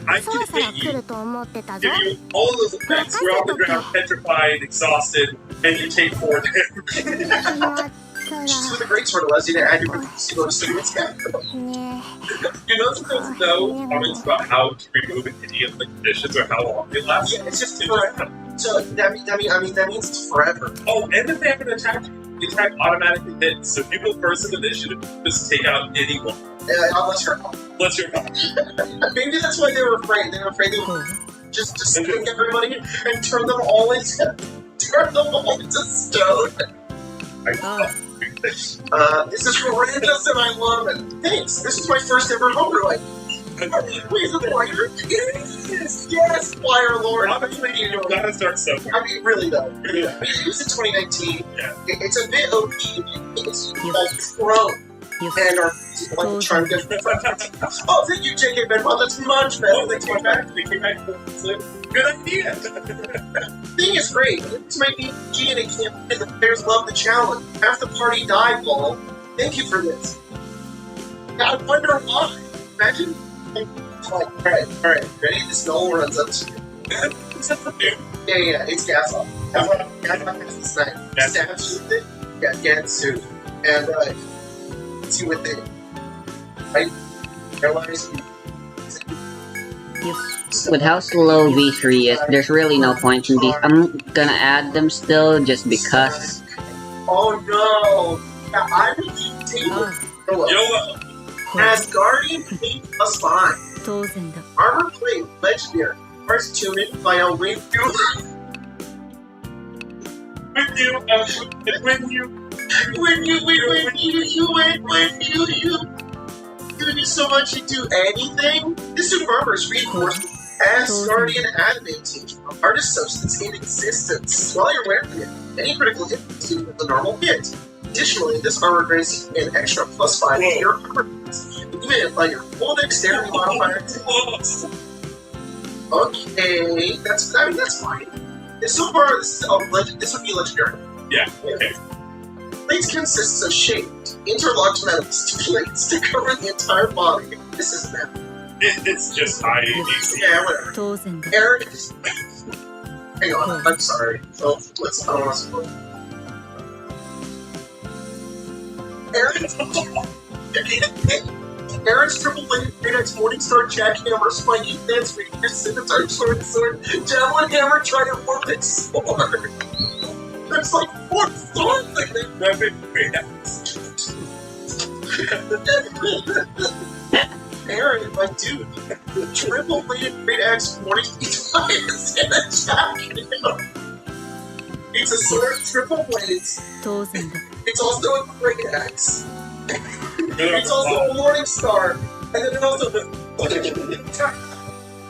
I そろ can そろ hit 来 you, ると思ってたぞ give you all of those effects, you're on the ground, petrified, exhausted, and you take 4 damage. やったら Just with the greatsword allows you to add your bonus to go to sleep instead. ね You know, there's no comments about how to remove any of the conditions or how long they last. Yeah, it's just It's forever. So that means it's forever. Oh, and if they have an attack, the attack automatically hits. So if you go first in initiative, just take out anyone. Unless you're Unless you're not. maybe that's why they were afraid. They were afraid they would just pick everybody and turn them all into stone. This is horrendous and I love it. Thanks. This is my first ever homebrew. Like, wait, is it Fire? Yes, yes, Fire Lord. Obviously, you've got to start somewhere. I mean, really though. It was in 2019. Yeah. It's a bit OP. It's called Pro. And our like trying to get. Oh, thank you, JK Benwell. That's much better. Oh, they came back. They came back. Good idea. Thing is great. It's my BG and it can't. And the players love the challenge. Half the party died, Paul. Thank you for this. I wonder why. Imagine. Alright. Ready? This Noel runs up to you. Yeah, it's gas off. Gas off has this knife. Stabs you with it. Yeah, Gatsu. And, hits you with it. Right? Paralyze you. With how slow V3 is, there's really no point in these. I'm gonna add them still just because. Oh no! Now I will keep table. YOLO. As Guardian Plate plus 5. 当然だ Armor Plate Legendary. First tuned by a wing When you do so much you do anything? This super armor is reinforced as Guardian Adamantine, artist substance in existence. While you're wearing it, any critical hit is equal to the normal hit. Additionally, this armor grants you an extra +5 to your armor points. You can apply your full dexterity modifier. Okay, that's fine. So far, this would be legendary. Yeah, okay. Plates consists of shaped, interlocked metal plates to cover the entire body. This is that. It's just high AC. Yeah, whatever. 当然だ Aaron is. Hang on, I'm sorry. So let's. I don't want to spoil. Aaron's triple bladed great axe, Morningstar, jackhammer, spiky dance, rapier, scimitar, sword, javelin hammer, trident, warped sword. There's like 4 swords in there. Weapon great axe. Aaron, my dude, the triple bladed great axe, Morningstar, is in a jackhammer. It's a sword, triple blades. 当然だ It's also a great axe. It's also a morning star. And then it also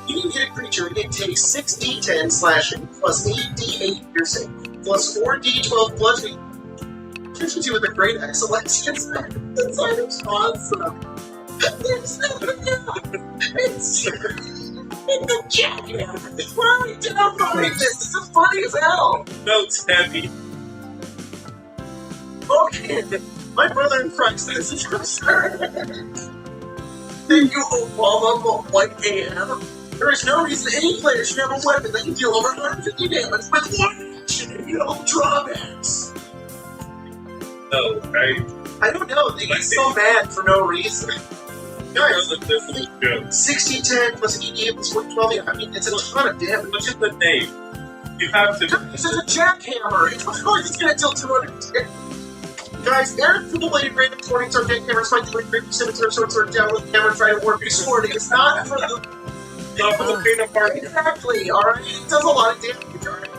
you can hit a creature, it takes 6d10 slashing, plus 8d8 piercing, plus 4d12 bludgeoning. Efficiency with a great axe selections. This item's awesome. It's a jackhammer. Why downloading this? This is funny as hell. No, it's heavy. Okay, my brother in Christ, this is concerned. Thank you, Obama, but 1 a.m. There is no reason any player should have a weapon that can deal over 150 damage with 1 action and no drawbacks. know, right? I don't know. They get so mad for no reason. Guys, This is good. 60-10 plus ED plus 112. I mean, it's a ton of damage. Look at the name. You have to. This is a jackhammer. Of course, it's gonna deal 210. Guys, Eric Full-Bladed Random Torning Sword, Jackhammer, Spike, Blade, Great Scimitar, Sword, Javelin, Hammer, Trident, Warping Sword. It's not for the. Not for the peanut party. Exactly, alright? It does a lot of damage, alright?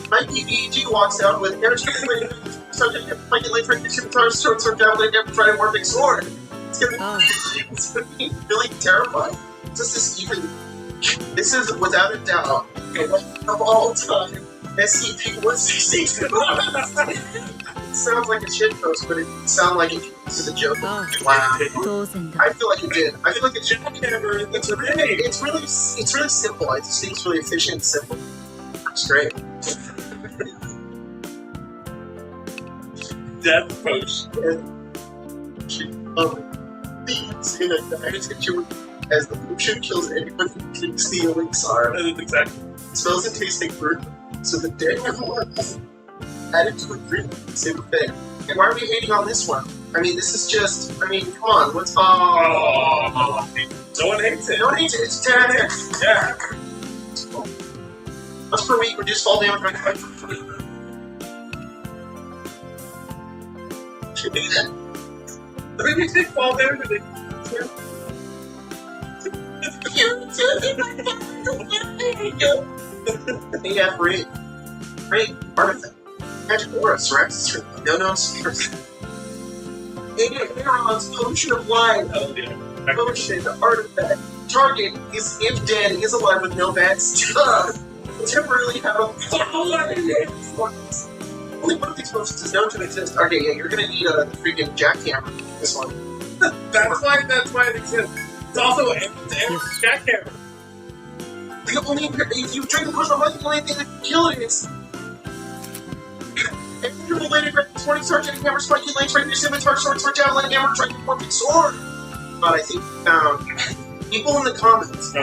My PVG walks out with Eric Full-Bladed Subject, Spike, Blade, Great Scimitar, Sword, Javelin, Hammer, Trident, Warping Sword. It's gonna be really terrifying. This is without a doubt of all time SCP-160. Sounds like a shit post, but it sounds like it is a joke. Wow. I feel like it did. I feel like it should. It's really simple. I just think it's really efficient and simple. It's great. Death potion. Say that the attitude as the potion kills anyone who drinks the elixir. Exactly. It smells and tastes like burnt, so the dead everyone added to a drink. Same thing. And why are we hating on this one? I mean, this is just. I mean, come on. What's. Oh, no one hates it. No one hates it. It's 10 out of 10. Yeah. Once per week, reduce fall damage by 5 for free. Should do that. I mean, we did fall damage. Yeah, great. Great artifact. Magic aura surrounds us. No spheres. Aaron's Potion of Life. Oh, yeah. Potion, artifact. Target is, if dead, is alive with no bad stuff. Temporarily have a only one of these potions is known to exist. Okay, yeah, you're gonna need a freaking jackhammer. This one. That's why it exists. It's also an jackhammer. The only if you drink the potion of life, the only thing that can kill it is. And you're related to 20 sword, jackhammer, spiky blade, trade scimitar, sword, javelin, hammer, trade perfect sword. But I think people in the comments,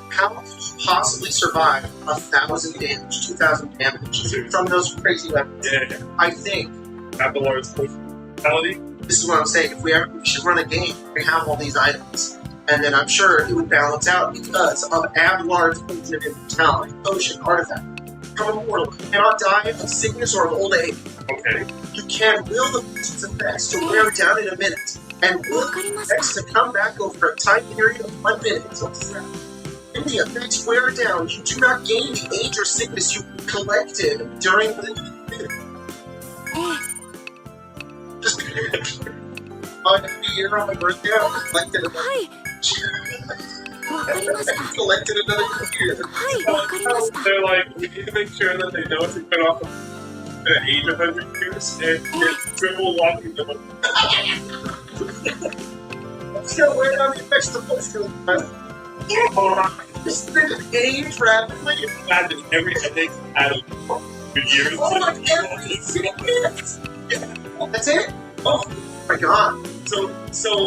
how can you possibly survive 1,000 damage, 2,000 damage from those crazy weapons? Yeah. I think. Abelard's mentality. This is what I'm saying. If we should run a game, we have all these items. And then I'm sure it would balance out because of Ablard's mentality, potion, artifact. Become immortal. You cannot die of sickness or of old age. Okay. You can will the potion's effects to wear down in a minute. And will the effects to come back over a time period of 1 minute. When the effects wear down, you do not gain the age or sickness you collected during the just year on my birthday, I collected another year. They're like, we need to make sure that they know it's been off the age of 100 years and dribble walking them. I'm still wearing on the effects of the potion. This thing age rapidly. Imagine every headache added for years. Oh my every sickness! That's it? Oh my god. So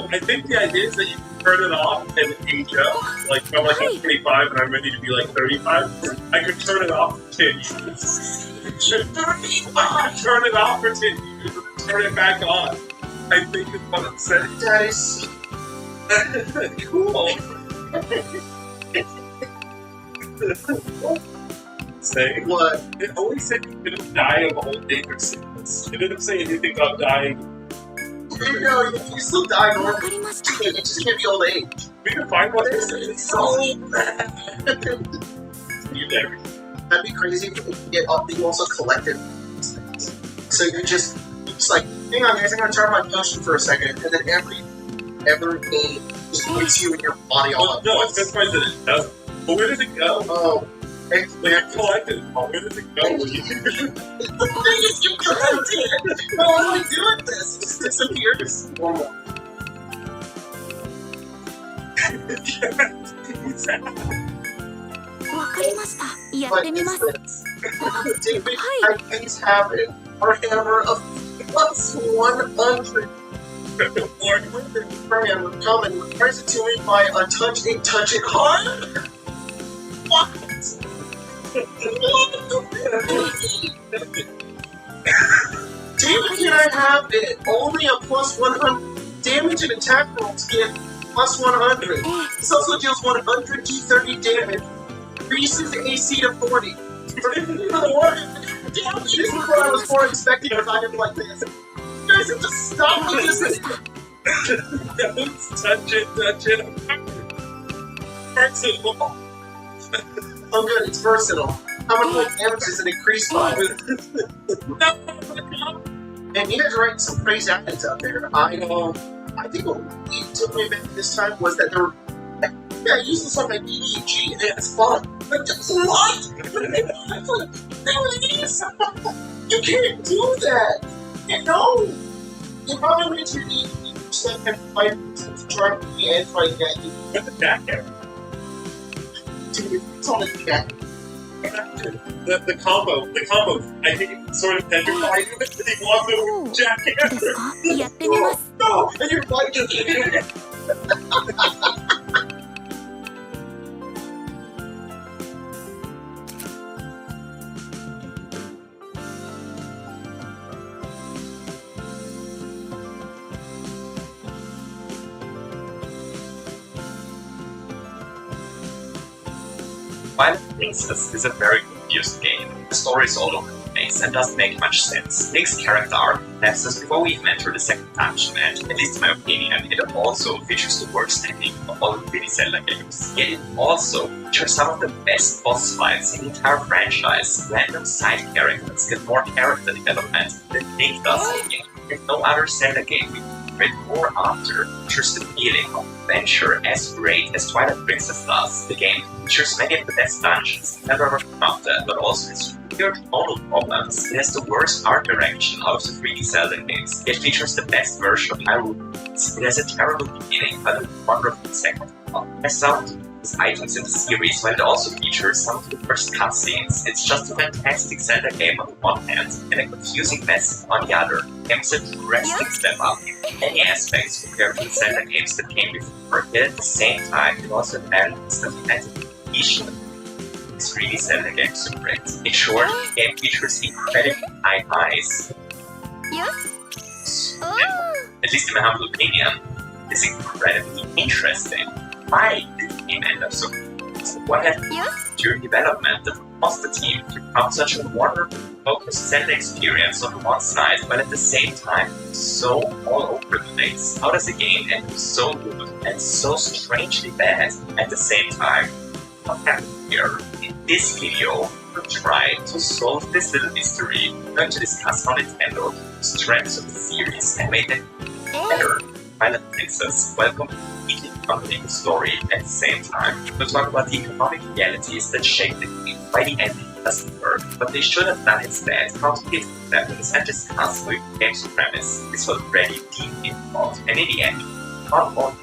I think the idea is that you can turn it off and age up. Like, if I'm like I'm 25 and I'm ready to be like 35, I could turn it off for 10 years. I could turn it off for 10 years and turn it back on. I think it's what it said. That is cool. Say what? It always said you couldn't die of old age or sickness. It didn't say anything about dying. No, you can still die normally. It just can't be old age. We can find one. It's so bad. You never. That'd be crazy if you get all you also collected these things. So you're just like, hang on guys, I'm gonna turn my potion for a second, and then every game just puts you and your body all up. No, it's just that it doesn't. But where did it go? Oh. Like, I collected it. Oh, where did it go? The thing is, you collected it! No, I'm not doing this! It just disappears. Normal. David, I things happen. Our hammer of plus 100. Lord, when the program would come and requires it to me by a touch it hard? What? David, Damn, can I have it? Only a plus 100 damage and attack roll to get plus 100. This also deals 100 d30 damage. Increases AC to 40. This is what I was more expecting a item like this. You guys have to stop with this. Touch it. Versatile. Oh good, it's versatile. How much more damage does it increase by? And you guys are writing some crazy items out there. I think what really took me back this time was that there were I used this on my yyyy and it's fun. But just what? You can't do that! No! You probably went to your yyyy and fight to try to be and try to get you. With the jacket. Dude, it's on a jacket. The combo, I think it's sort of petrified that he wants a jacket. やってみます No! And you're fighting it! Twilight Princess is a very confused game. The story is all over the place and doesn't make much sense. Link's character arc passes before we even enter the second dungeon, and at least in my opinion, it also features the worst ending of all the 3D Zelda games. Yet it also features some of the best boss fights in the entire franchise. Random side characters get more character development than Link does in the game. And no other Zelda game or after features the feeling of adventure as great as Twilight Princess does. The game features many of the best dungeons never ever crafted, but also has weird tonal problems. It has the worst art direction out of the 3D Zelda games. It features the best version of Hyrule. It has a terrible beginning, but a wonderful second half. It has some of the best items in the series, while it also features some of the worst cutscenes. It's just a fantastic Zelda game on the one hand, and a confusing mess on the other. The game is a drastic step up in many aspects compared to the Zelda games that came before, yet at the same time it also balances the identification of these 3D Zelda games so great. In short, the game features incredibly high highs. よしおー At least in my humble opinion, is incredibly interesting. Why did the game end up so good? What happened よし during development that caused the team to become such a wonderful, focused Zelda experience on one side, but at the same time so all over the place? How does a game end up so good and so strangely bad at the same time? What happened here? In this video, we'll try to solve this little mystery. We're going to discuss how Nintendo strengths of the series and made them better. Twilight Princess, while completely funding the story at the same time. We'll talk about the economic realities that shape the game. By the end, it doesn't work, but they should have done instead how to hit the weapons and discuss the game's premise. This was already deep in thought, and in the end, not only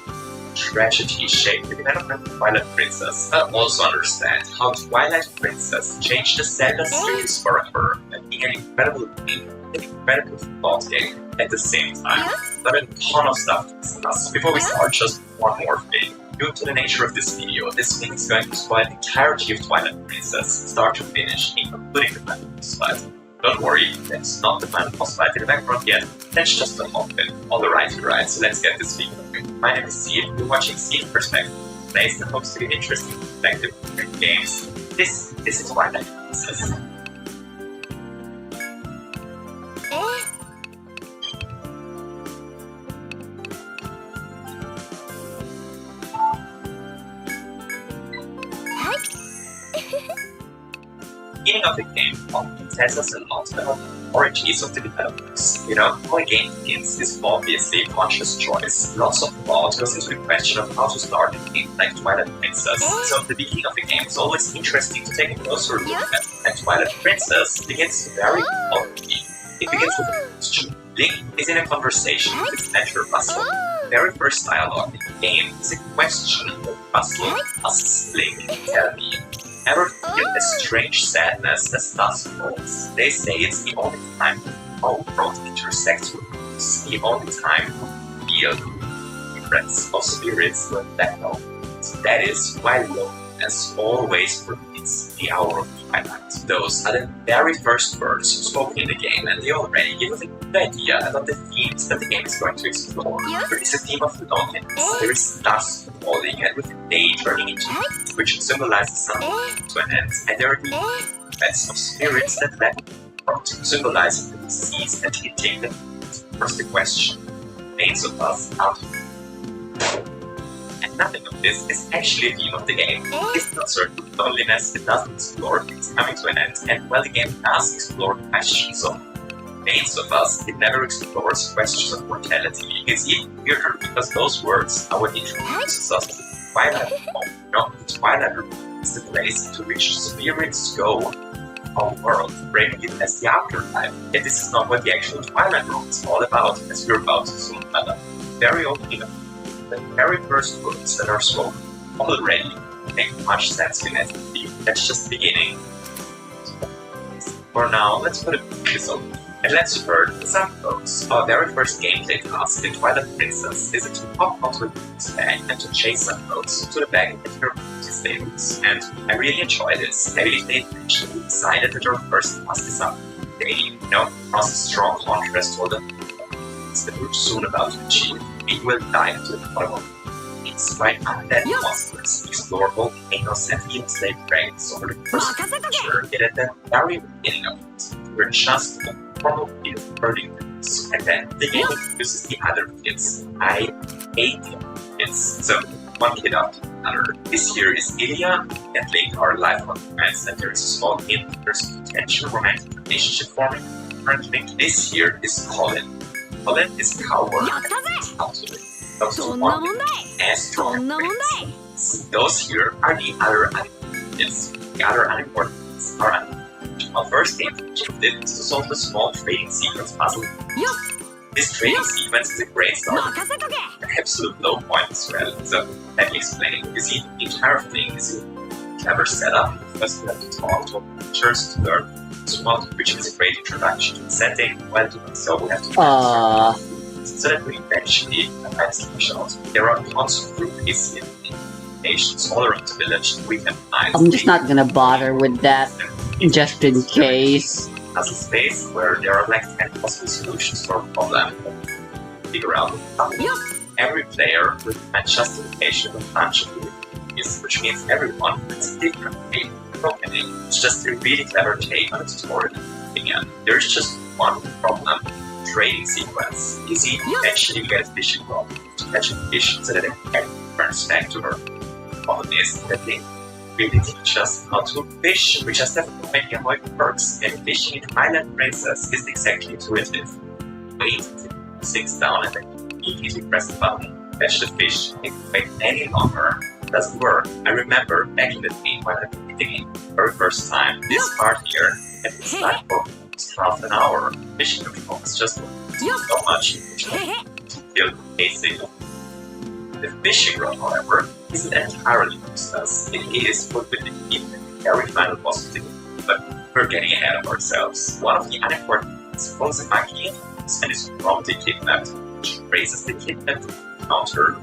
tragedy shaped the development of Twilight Princess, but also understand how Twilight Princess changed the Zelda series forever and being an incredible game, an incredible thought game at the same time. But a ton of stuff to discuss. Before we start, just one more thing. Due to the nature of this video, this thing is going to spoil the entirety of Twilight Princess, start to finish, including the final boss fight. Don't worry, that's not the final boss fight in the background yet, that's just a mock bit. Alright, so let's get this video going. My name is Steve, you're watching Steve Perspective, a place that hopes to give interesting perspective on games. This is Twilight Princess. はい Beginning of the game often tells us a lot about the origins of the developers. You know, how a game begins is obviously a conscious choice. Lots of thought goes into the question of how to start a game like Twilight Princess. So the beginning of the game is always interesting to take a closer look at. And Twilight Princess begins very oddly. It begins with a question. Link is in a conversation with its mentor Russell. The very first dialogue in the game is a question that Russell asks Link, tell me, ever feel a strange sadness as dusk falls? They say it's the only time our world intersects with us, the only time we feel the difference of spirits with that moment. That is why love as always repeats the hour of twilight. Those are the very first words spoken in the game, and they already give us a good idea about the themes that the game is going to explore. There is a theme of loneliness, there is dusk falling, and with the day turning into night, which symbolizes something to an end, and there are the effects of spirits that left from symbolizing the disease and hitting the first question. Remains of us out. And nothing of this is actually a theme of the game. It's not certain loneliness, it doesn't explore things coming to an end, and while the game does explore questions of remains of us, it never explores questions of mortality. It's even weirder because those words are what introduces us to the Twilight Realm. The Twilight Realm is the place to which spirits go our world, framing it as the afterlife. Yet this is not what the actual Twilight Realm is all about, as we're about to soon find out. Very opening up. The very first words that are spoken already make much sense in it. That's just the beginning. For now, let's put a this over. And let's heard some folks. Our very first gameplay task in Twilight Princess is to pop onto a boot's bag and to chase some folks to the bag at your beauty stables. And I really enjoy this. I believe they actually decided that our first task is up. They, cause a strong contrast to all the things that we're soon about to achieve. We will dive into the bottom of it's quite undead monsters, explore volcanoes and even slave dragons over the first adventure. Yet at the very beginning of it, we're just probably hurting things. And then the game introduces the other kids. I hate kids. So one kid after another. This here is Ilya and Link are lifelong friends, and there is a small hint there's a potential romantic relationship forming. Currently, this here is Colin. Colin is coward and calculated. Those two are as strong as those here are the other unimportants. The other unimportants are unimportant. Our first game objective is to solve the small trading sequence puzzle. This trading sequence is a great start. An absolute low point as well. So let me explain. You see, the entire thing is a clever setup. First, we have to talk to pictures to learn small, which is a great introduction to the setting. While doing so, we have to so that we eventually find solutions. There are tons of rupees in nations all around the village that we can find. I'm just not gonna bother with that, just in case. Puzzle space where there are like 10 possible solutions for a problem. Figure out the problem. Every player will find justification of a bunch of rupees, which means everyone has a different way of opening. It's just a really clever take on a tutorial. Again, there's just one problem. Trading sequence. You see, eventually you get a fishing rod to catch a fish so that it turns back to her. The problem is that they really teach us how to fish. We just have to make how it works, and fishing in Twilight Princess is exactly intuitive. Wait, sits down and then immediately press the button, catch the fish, and wait any longer. It doesn't work. I remember back in the day when I played the game the very first time, this part here, and it's like for half an hour. Fishing control is just so much to feel basic. The fishing rod, however, isn't entirely useless. It is what we defeat the very final boss of the game, but we're getting ahead of ourselves. One of the unimportant things pulls a monkey and is promptly kidnapped, which raises the kidnapped counter.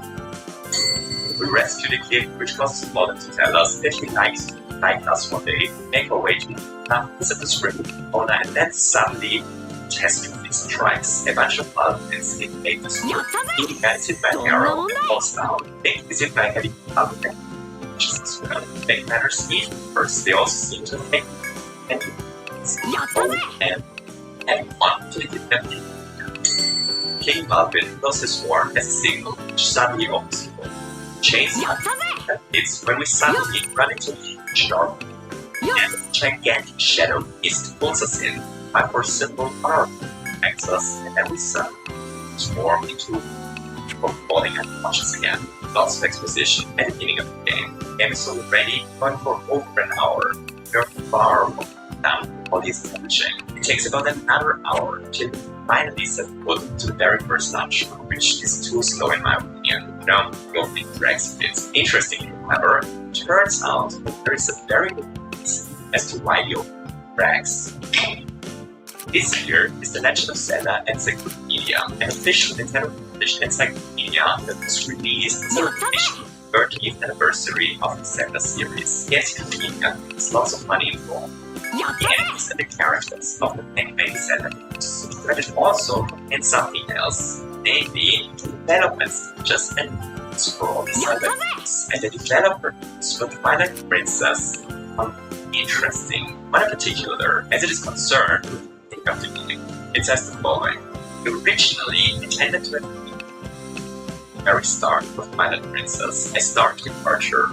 We rescue the kid, which causes Molly to tell us that he likes us one day, make our way to visit the spring owner, and then suddenly catastrophe strikes. A bunch of elephants invade the spring. He gets hit by an arrow and falls down. They is hit by a heavy club and just as well. Make matters even worse, they also seem to think and one to the kidnapping. King Malvin lost his horn as a signal, which suddenly opens the door. Chase it's when we suddenly run into a huge dark and a gigantic shadow beast pulls us in. My first simple arm protects us, and then we transform into falling unconscious again. Lots of exposition at the beginning of the game. The game is already going for over an hour. We are far down all this attention. It takes about another hour until we finally set foot to the very first dungeon, which is too slow in my opinion. No, you don't think drags fits. Interestingly, however, turns out that there is a very good reason as to why you drags. This here is the Legend of Zelda Encyclopedia, an official Nintendo published encyclopedia that was released as a revision 30th anniversary of the Zelda series. Yes, Katrina, there's lots of money involved. The enemies and the characters of the many Zelda games. But it also contains something else, namely developments just and for all the Zelda games. And the developers for Twilight Princess are interesting. One in particular, as it is concerned with the thing of the game. It says the following. Originally intended to have the very start of Twilight Princess, a stark departure.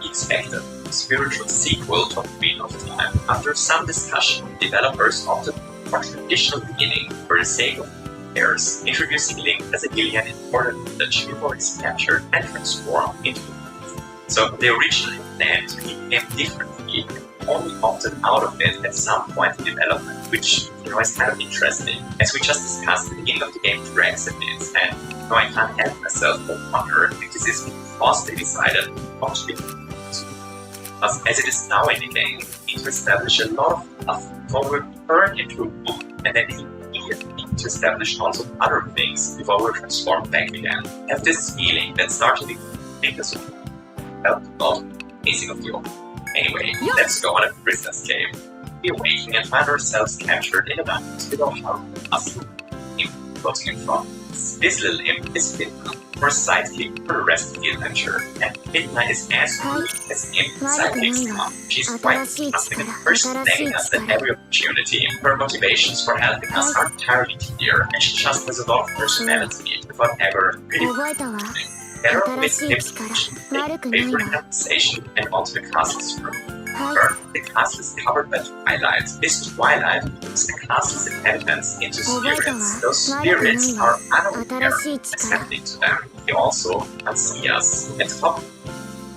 He expected a spiritual sequel to Queen of Time. After some discussion, developers opted for a traditional beginning for the sake of players, introducing Link as a alien in order that she is captured and transformed into a beast. So they originally planned to keep the game differently, only opted out of it at some point in development, which is kind of interesting. As we just discussed, the beginning of the game drags a bit, and I can't help myself but wonder if this is because they decided not to be. As it is now in the game, we need to establish a lot of stuff before we turn into a book, and then immediately need to establish lots of other things before we're transformed back again. I have this feeling that starting to think us helped a lot amazing of you. Anyway, let's go on a princess game. We awaken and find ourselves captured in a mountain with our heart floating in front. This little imp is Midna, our sidekick for the rest of the adventure, and Midna is as good as imp sidekicks come. She's quite fantastic and impersonating us at every opportunity. Her motivations for helping us are entirely clear, and she just has a lot of personality without ever really better with information, favorite conversation, and onto the castle's room. The castle is covered by twilight. This twilight moves the castle's inhabitants into spirits. Those spirits are unaware what's happening to them. They also can't see us. At top,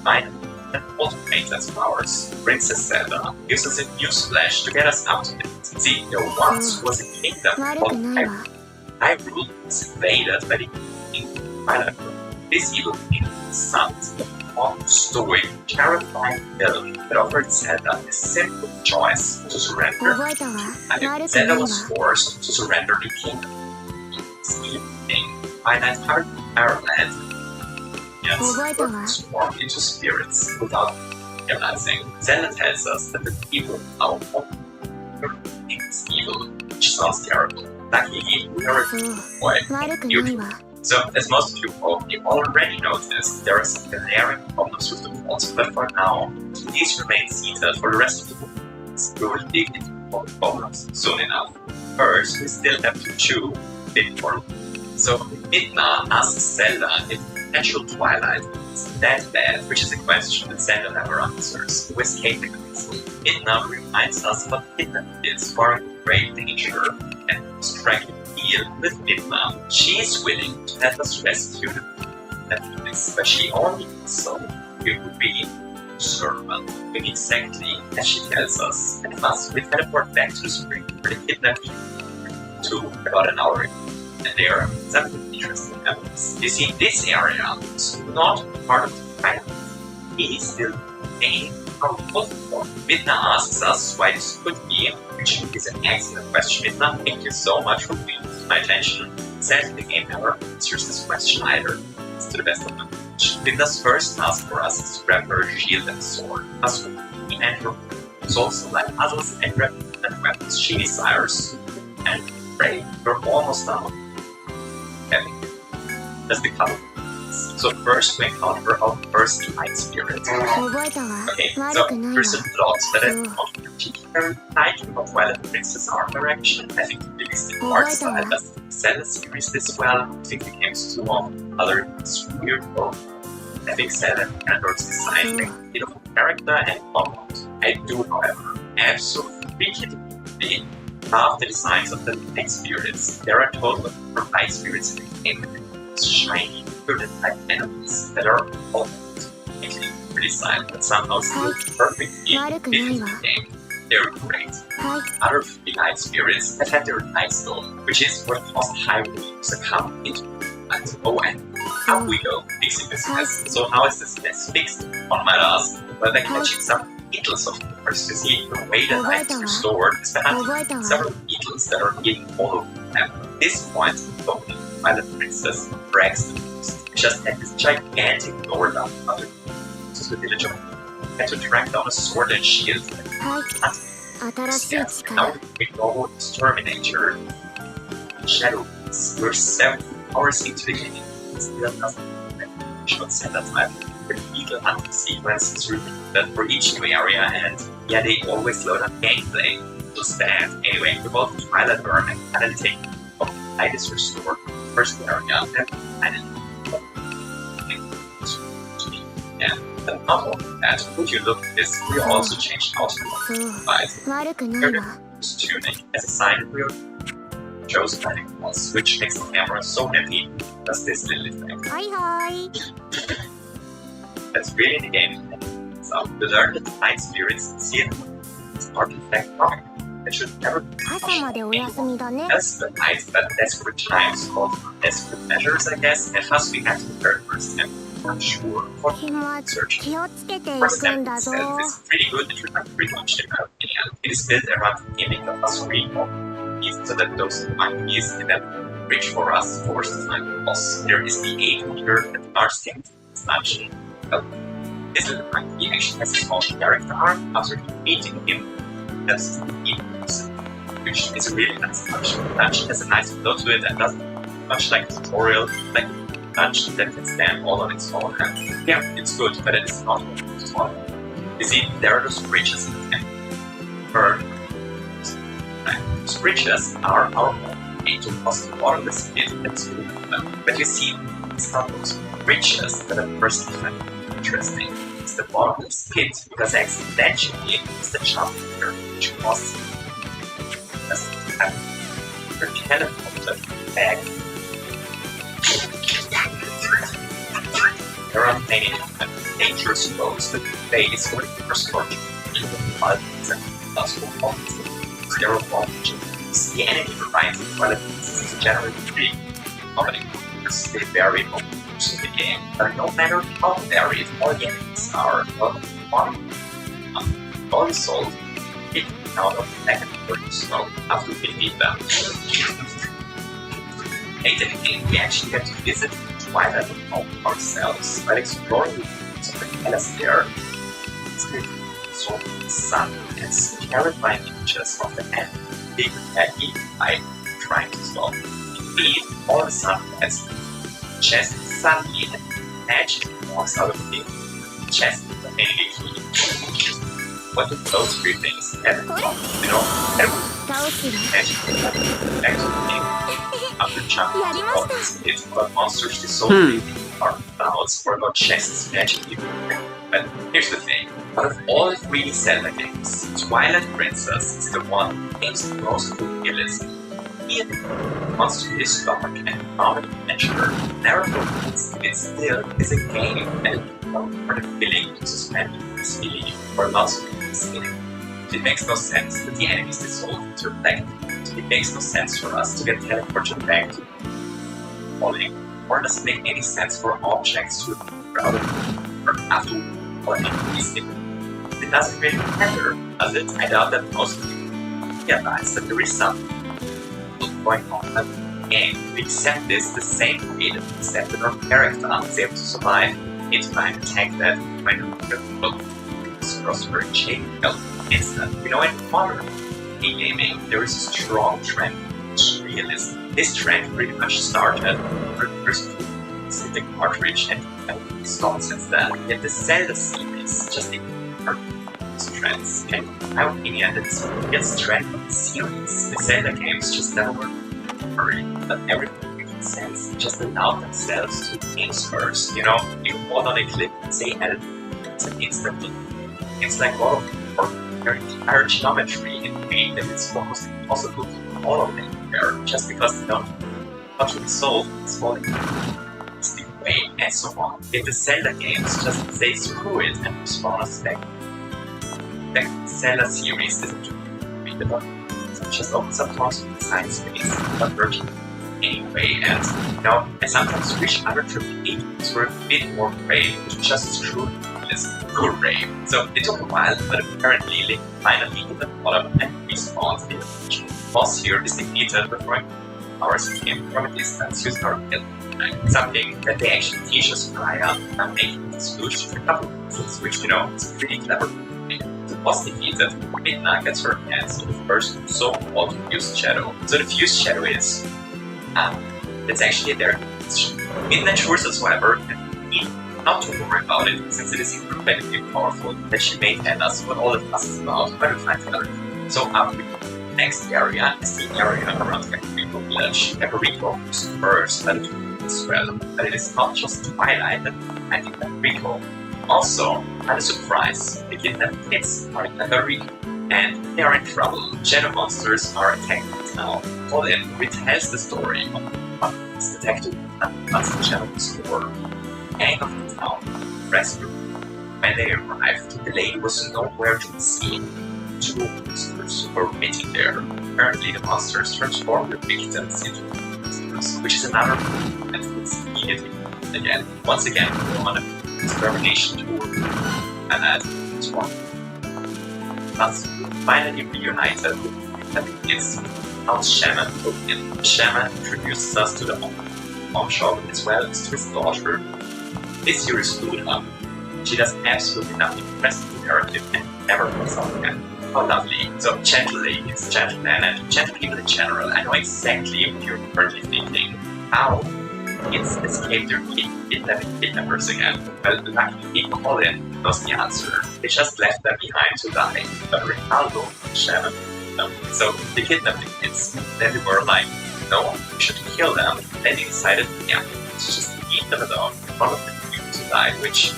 find and automate as powers. Princess Zelda uses a new splash to get us up to it. See, there once was a kingdom called Hyrule. Hyrule was invaded by the king Twilight. This evil king sons stoic, terrifying villain that offered Zelda a simple choice to surrender, and Zelda was forced to surrender the kingdom. This evening, Twilight Ireland were transformed into spirits without realizing. Zelda tells us that the people now is evil, which sounds terrible. Luckily, we are a boy. So, as most of you probably already noticed, there are some glaring problems with the plots, but for now, these remain seated for the rest of the book. We will dig into all the problems soon enough. First, we still have to chew a bit more. So, Midna asks Zelda if potential Twilight is that bad, which is a question that Zelda never answers. To escape the castle, Midna reminds us what Midna is for a great danger and striking with Midna. She is willing to let us rescue the Netflix, but she only does so we would be servant, doing exactly as she tells us, and thus we teleport back to the spring where the kidnapped to about an hour ago. And there are some interesting evidence. You see, this area is not part of the island. It is still a powerful form. Midna asks us why this could be, which is an excellent question. Midna, thank you so much for bringing it to my attention. Sadly, the game never answers this question either. It's to the best of my knowledge. Midna's first task for us is to grab her shield and sword. As for me and her also like puzzles and weapons she desires. And pray, we're almost done. That's the color. So first we encounter our first light spirit. Okay, so there's a plot that is not particularly tied to Twilight Princess art direction. I think the biggest art style does the Zelda series this well. I think the game's too long. Other it's weird though. I think Zelda Android's design makes a bit of a character and plot. I do, however, absolutely love the designs of the light spirits. There are a total of 4 light spirits in the game. Shiny, like enemies that are almost redesigned but somehow still perfectly fit in the game. They're great. Other 3 light spirits have had their light stone, which is what caused Hyrule to succumb into light. Oh, and how we go fixing this mess. So how is this mess fixed? One might ask. Well, they're catching some beetles, of course. You see, the way that light is restored is by hunting several beetles that are getting all over them. At this point, the Twilight Princess drags them We just had this gigantic lower down other to the village of had to track down a sword and shield. はい新しい Yes, 力 now we know Terminator. Shadows. We're 7 hours into the game. Still doesn't should set that time. The legal hunting sequence is repeated for each new area, and yeah, they always load up gameplay. So stand anyway, we both Twilight Burn and finally take light is restored first area and finally yeah. And not only that, would you look at this, we also changed how to そう light. 悪くないわ Tuning as a sign we chose planning was, which makes the camera so happy. Does this little thing? はいはい That's really the game. So we learned that the light spirits see it. It's artifact coming. It should never be 朝までお休みだね That's the night that desperate times called desperate measures, I guess, and thus we have to prepare first and I'm sure for 気持ち search. 気をつけてい First くん step だぞ itself is pretty good and you have pretty much the opinion. It is built around the gimmick of us recall, so that those monkeys in that reach for us force to find the boss. There is the 8-meter that large thing dungeon. This little monkey actually has his own character arc after defeating him. That's the which is a really nice touch. The dungeon has a nice flow to it and doesn't much like a tutorial, like a dungeon that can stand all on its own. And yeah, it's good, but it is not a tutorial. You see, there are those bridges in the game. Those bridges are our own way to cross the bottomless pit that's good. But you see, it's not those bridges that are personally find interesting. It's the bottomless pit, because accidentally it's the jump here, which causes you're teleported back. There are many different dangerous roads that face where the first fortune in the mud and possible points. There are voltages. The enemy provides relevance is generally free. Comedy because they vary over the game, but no matter how varied all the enemies are, all sold out of the second or so after we defeat them. Later in the game, we actually get to visit Twilight ourselves by exploring the roots of the palace there. It's so the sun and carried by images of the end, big Aggie by trying to stop. Indeed, all the sun has chest suddenly and magically walks out of the chest with the enemy key. What do those three things have in common? You know, everyone magically back to the game. After jumping to all these pits, but monsters dissolve our clouds or about chests magically. But here's the thing, out of all 3 Zelda games, Twilight Princess is the one who gains the most realism. Even wants to be dark and common adventure, narrative it still is a game and for the feeling to suspend disbelief for lots of things in it. It makes no sense that the enemies dissolve into black. It makes no sense for us to get teleported back to falling, or does it make any sense for objects to rather or after falling it doesn't really matter, does it? I doubt that most people realize that there is something going on in the game. We accept this the same way that we accepted our character is able to survive it by an attack that when we cross very chain instant. You know, in modern gaming, there is a strong trend to realism. This trend pretty much started with the first specific cartridge and stopped since then. Yet the Zelda series just ignored these trends. And in my opinion, that's the biggest trend of the series. The Zelda games just never were hurried, but everything made sense. Just allowed themselves to games first. You know, you can hold on a clip and say edit and instantly. It's like all of their entire geometry in a way that it's almost impossible to follow them there just because they don't want to resolve small way and so on. If the Zelda games just say screw it and respawn us back. The Zelda series isn't readable. It just opens up lots of design space, but virtually anyway, and you know, I sometimes wish other AAA games were a bit more brave to just screw this good brave. So it took a while, but apparently Link finally hit the bottom and respawned the original boss here is defeated before powers came from a distance using our ability. Something that they actually teach us via making the solution to a couple of puzzles, which we know is a pretty clever thing. The boss defeated, Midna gets her hands on the first so-called fused shadow. So the fused shadow is that's actually their Midna assures us, however, that we need not to worry about it, since it is incredibly powerful, that she may tell us what all the fuss is about when we find another. So the next area is the area around Peperico Village. Peperico was first that as well, but it is not just Twilight that I think Peperico. Also, as a surprise, the kidnapped kids are in Peperico, and they are in trouble. Shadow monsters are attacking the town. Colin retells the story of what is detected as the shadows were. Gang of the town rescued. When they arrived, the lady was nowhere to be seen. Two monsters were waiting there. Apparently, the monsters transformed the victims into monsters, which is another move that is immediately again. Once again, we're on an extermination tour, and that is one. Thus, finally reunited with the kids. Now Shaman moved in. Shaman introduces us to the mom shop as well as to his daughter. This year is screwed up. She does absolutely nothing to press the narrative and never comes out again. How lovely. So, gentle ladies, gentlemen, and gentle people in general, I know exactly what you're currently thinking. How kids escape their kidnappers again? Well, luckily, Colin knows the answer. They just left them behind to die. But Ronaldo and Shaman them. So, they kidnapped the kids. Then they were like, no, we should kill them. Then they decided, yeah, let's just leave them alone. One of them to die, which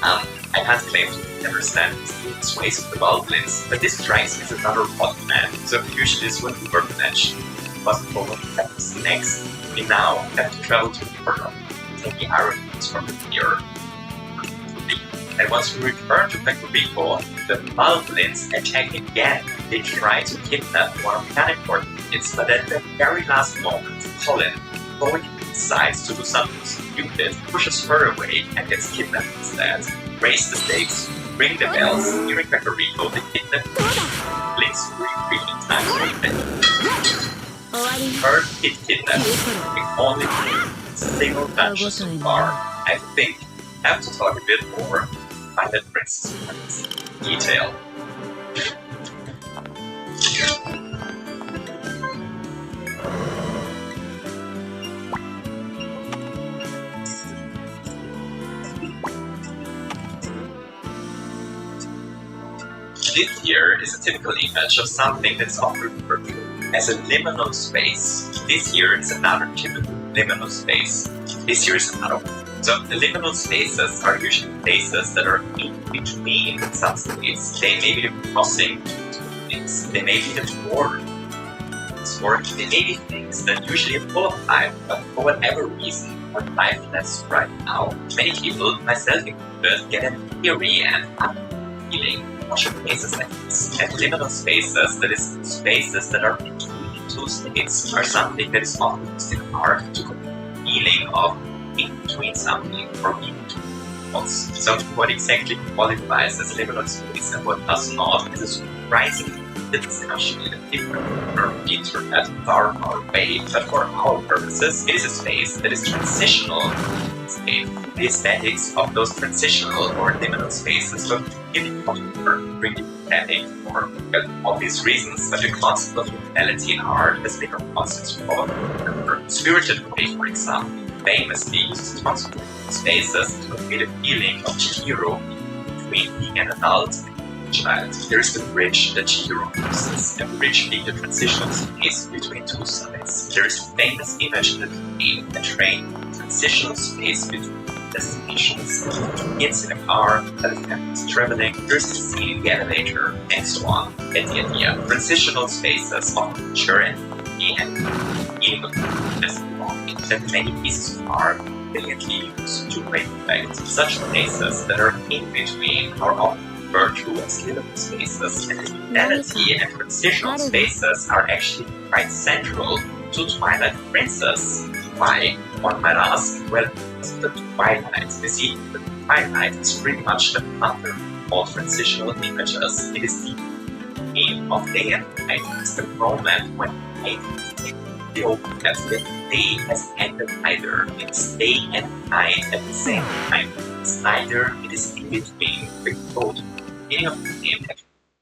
I can't claim to understand the ways of the Wildlands, but this strikes me as another hot man, so usually this would be workbench. But for what happens next, we now have to travel to the portal, take the iron boots from the pier. And once we return to Pecorico, the Wildlands attack again. They try to kidnap one of the Canicord kids, but at the very last moment, Colin, going decides to do something stupid, pushes her away, and gets kidnapped instead. Raise the stakes, ring the bells, during Pecorico, the kidnapped blinks 3 freaking times. Her kid kidnapped, the only single dungeon so far. I think I have to talk a bit more about that princess detail. This here is a typical image of something that is often referred to as a liminal space. This here is another typical liminal space. This here is another one. So the liminal spaces are usually places that are in between some states. They may be the crossing things. They may be the border. Or they may be things that usually are full of life, but for whatever reason are lifeless right now. Many people, myself included, get an eerie and feeling watching places like this. And liminal spaces, that is, spaces that are between two states, are something that is often used in art to convey the feeling of being between something or being between worlds. So what exactly qualifies as liminal space and what does not is a surprisingly discussion in a different from the internet far away, but for our purposes, it is a space that is transitional state. The aesthetics of those transitional or liminal spaces will give bring the aesthetic for obvious reasons, but the concept of liminality in art has been a constant for Spirited Away, for example, famously uses transformative spaces to convey the feeling of Chihiro between being an adult and a child. There is the bridge that Chihiro uses, and the bridge being the transitional space between two sides. There is a famous image in the train, transitional space between destinations. It's in a car that is traveling, there's the scene in the elevator, and so on. Get the idea. Transitional spaces often mature and feeling of belonging that many pieces of art brilliantly used to reflect such places that are in between are often referred to as liminal spaces, and liminality and transitional spaces are actually quite central to Twilight Princess. Why? One might ask, well, it's the Twilight. You see, the Twilight is pretty much the mother of all transitional images. It is the theme of day and night. It's the moment when night is taken the open as the day has ended either. It's day and night at the same time. It's neither, it is in between. The code, beginning of the name,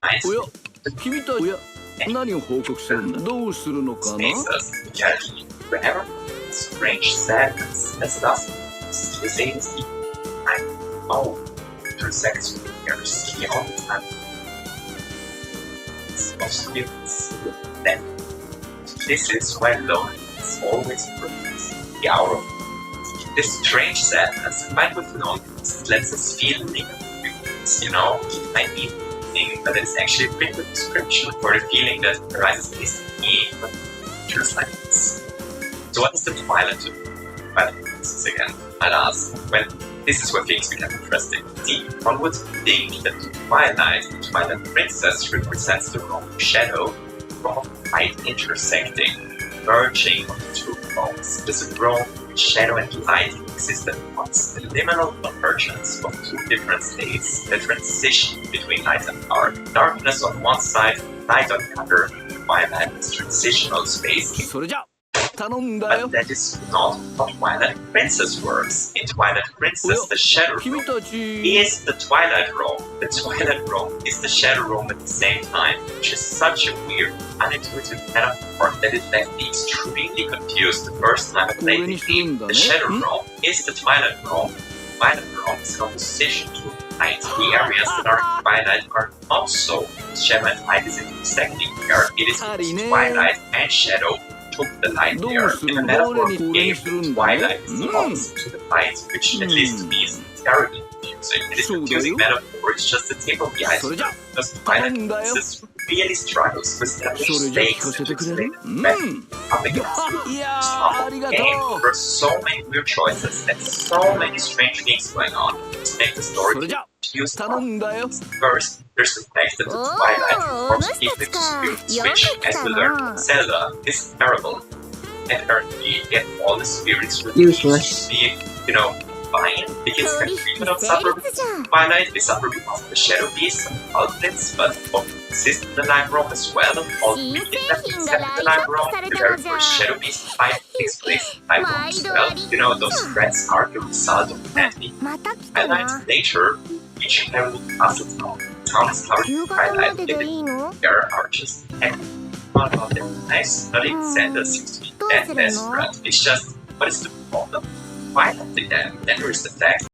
nice. おや君たちおや何を報告するんだどうするのかな Spaces, reality, wherever strange sadness has lost the same as the time. Oh, 2 seconds years, the only time. It's most humans. Then, this is why loneliness always brings the hour of this strange sadness, combined with loneliness, lets us feel negative. You know, it might be thing, but it's actually a pretty good description for the feeling that arises in this game, but just like this. So what is the Twilight do? Twilight princess again, I'd ask. Well, this is where things become interesting. See, one would think that the Twilight princess represents the realm of shadow, the realm of light intersecting, merging of the two realms. It is a realm in which shadow and light exist at once, the liminal convergence of two different states, the transition between light and dark. Darkness on one side, light on the other. Twilight is transitional space. それじゃ頼んだよ But that is not how Twilight Princess works. In Twilight Princess, the Shadow Realm 君たち is the Twilight Realm. The Twilight Realm is the Shadow Realm at the same time, which is such a weird, unintuitive metaphor that it left me extremely confused the first time I played the game. The Shadow Realm is the Twilight Realm. Twilight Realm is an opposition to light. The areas that are in Twilight are not so. Shadow and light is intersecting here. It is because Twilight and Shadow took the light there. In the metaphor of the game, Twilight is the opposite to the light, which at least to me is terribly confusing. It is a confusing metaphor, it's just the tip of the iceberg. Because Twilight Princess really struggles to establish stakes and to explain up against the game. There are so many weird choices and so many strange things going on to make the story confusing. First, there's the fact that the Twilight forms equal spirits, which, as we learned from Zelda, is terrible. And apparently, get all the spirits with Useless. be, fine. The kids can not suffer because of Twilight, they suffer because of the Shadow Beasts and Ultimates, but exist in the Live Realm as well. All three kidnappings happen in the Live Realm. The very first Shadow Beast fight takes place in the Live Realm as well. Those threats are the result of enemy. Twilight later, each level passes now. Town is covered in Twilight, and there are just empty. One of them nice, not even Santa seems to be that desperate. It's just, what is the problem? Twilight again, then there is the fact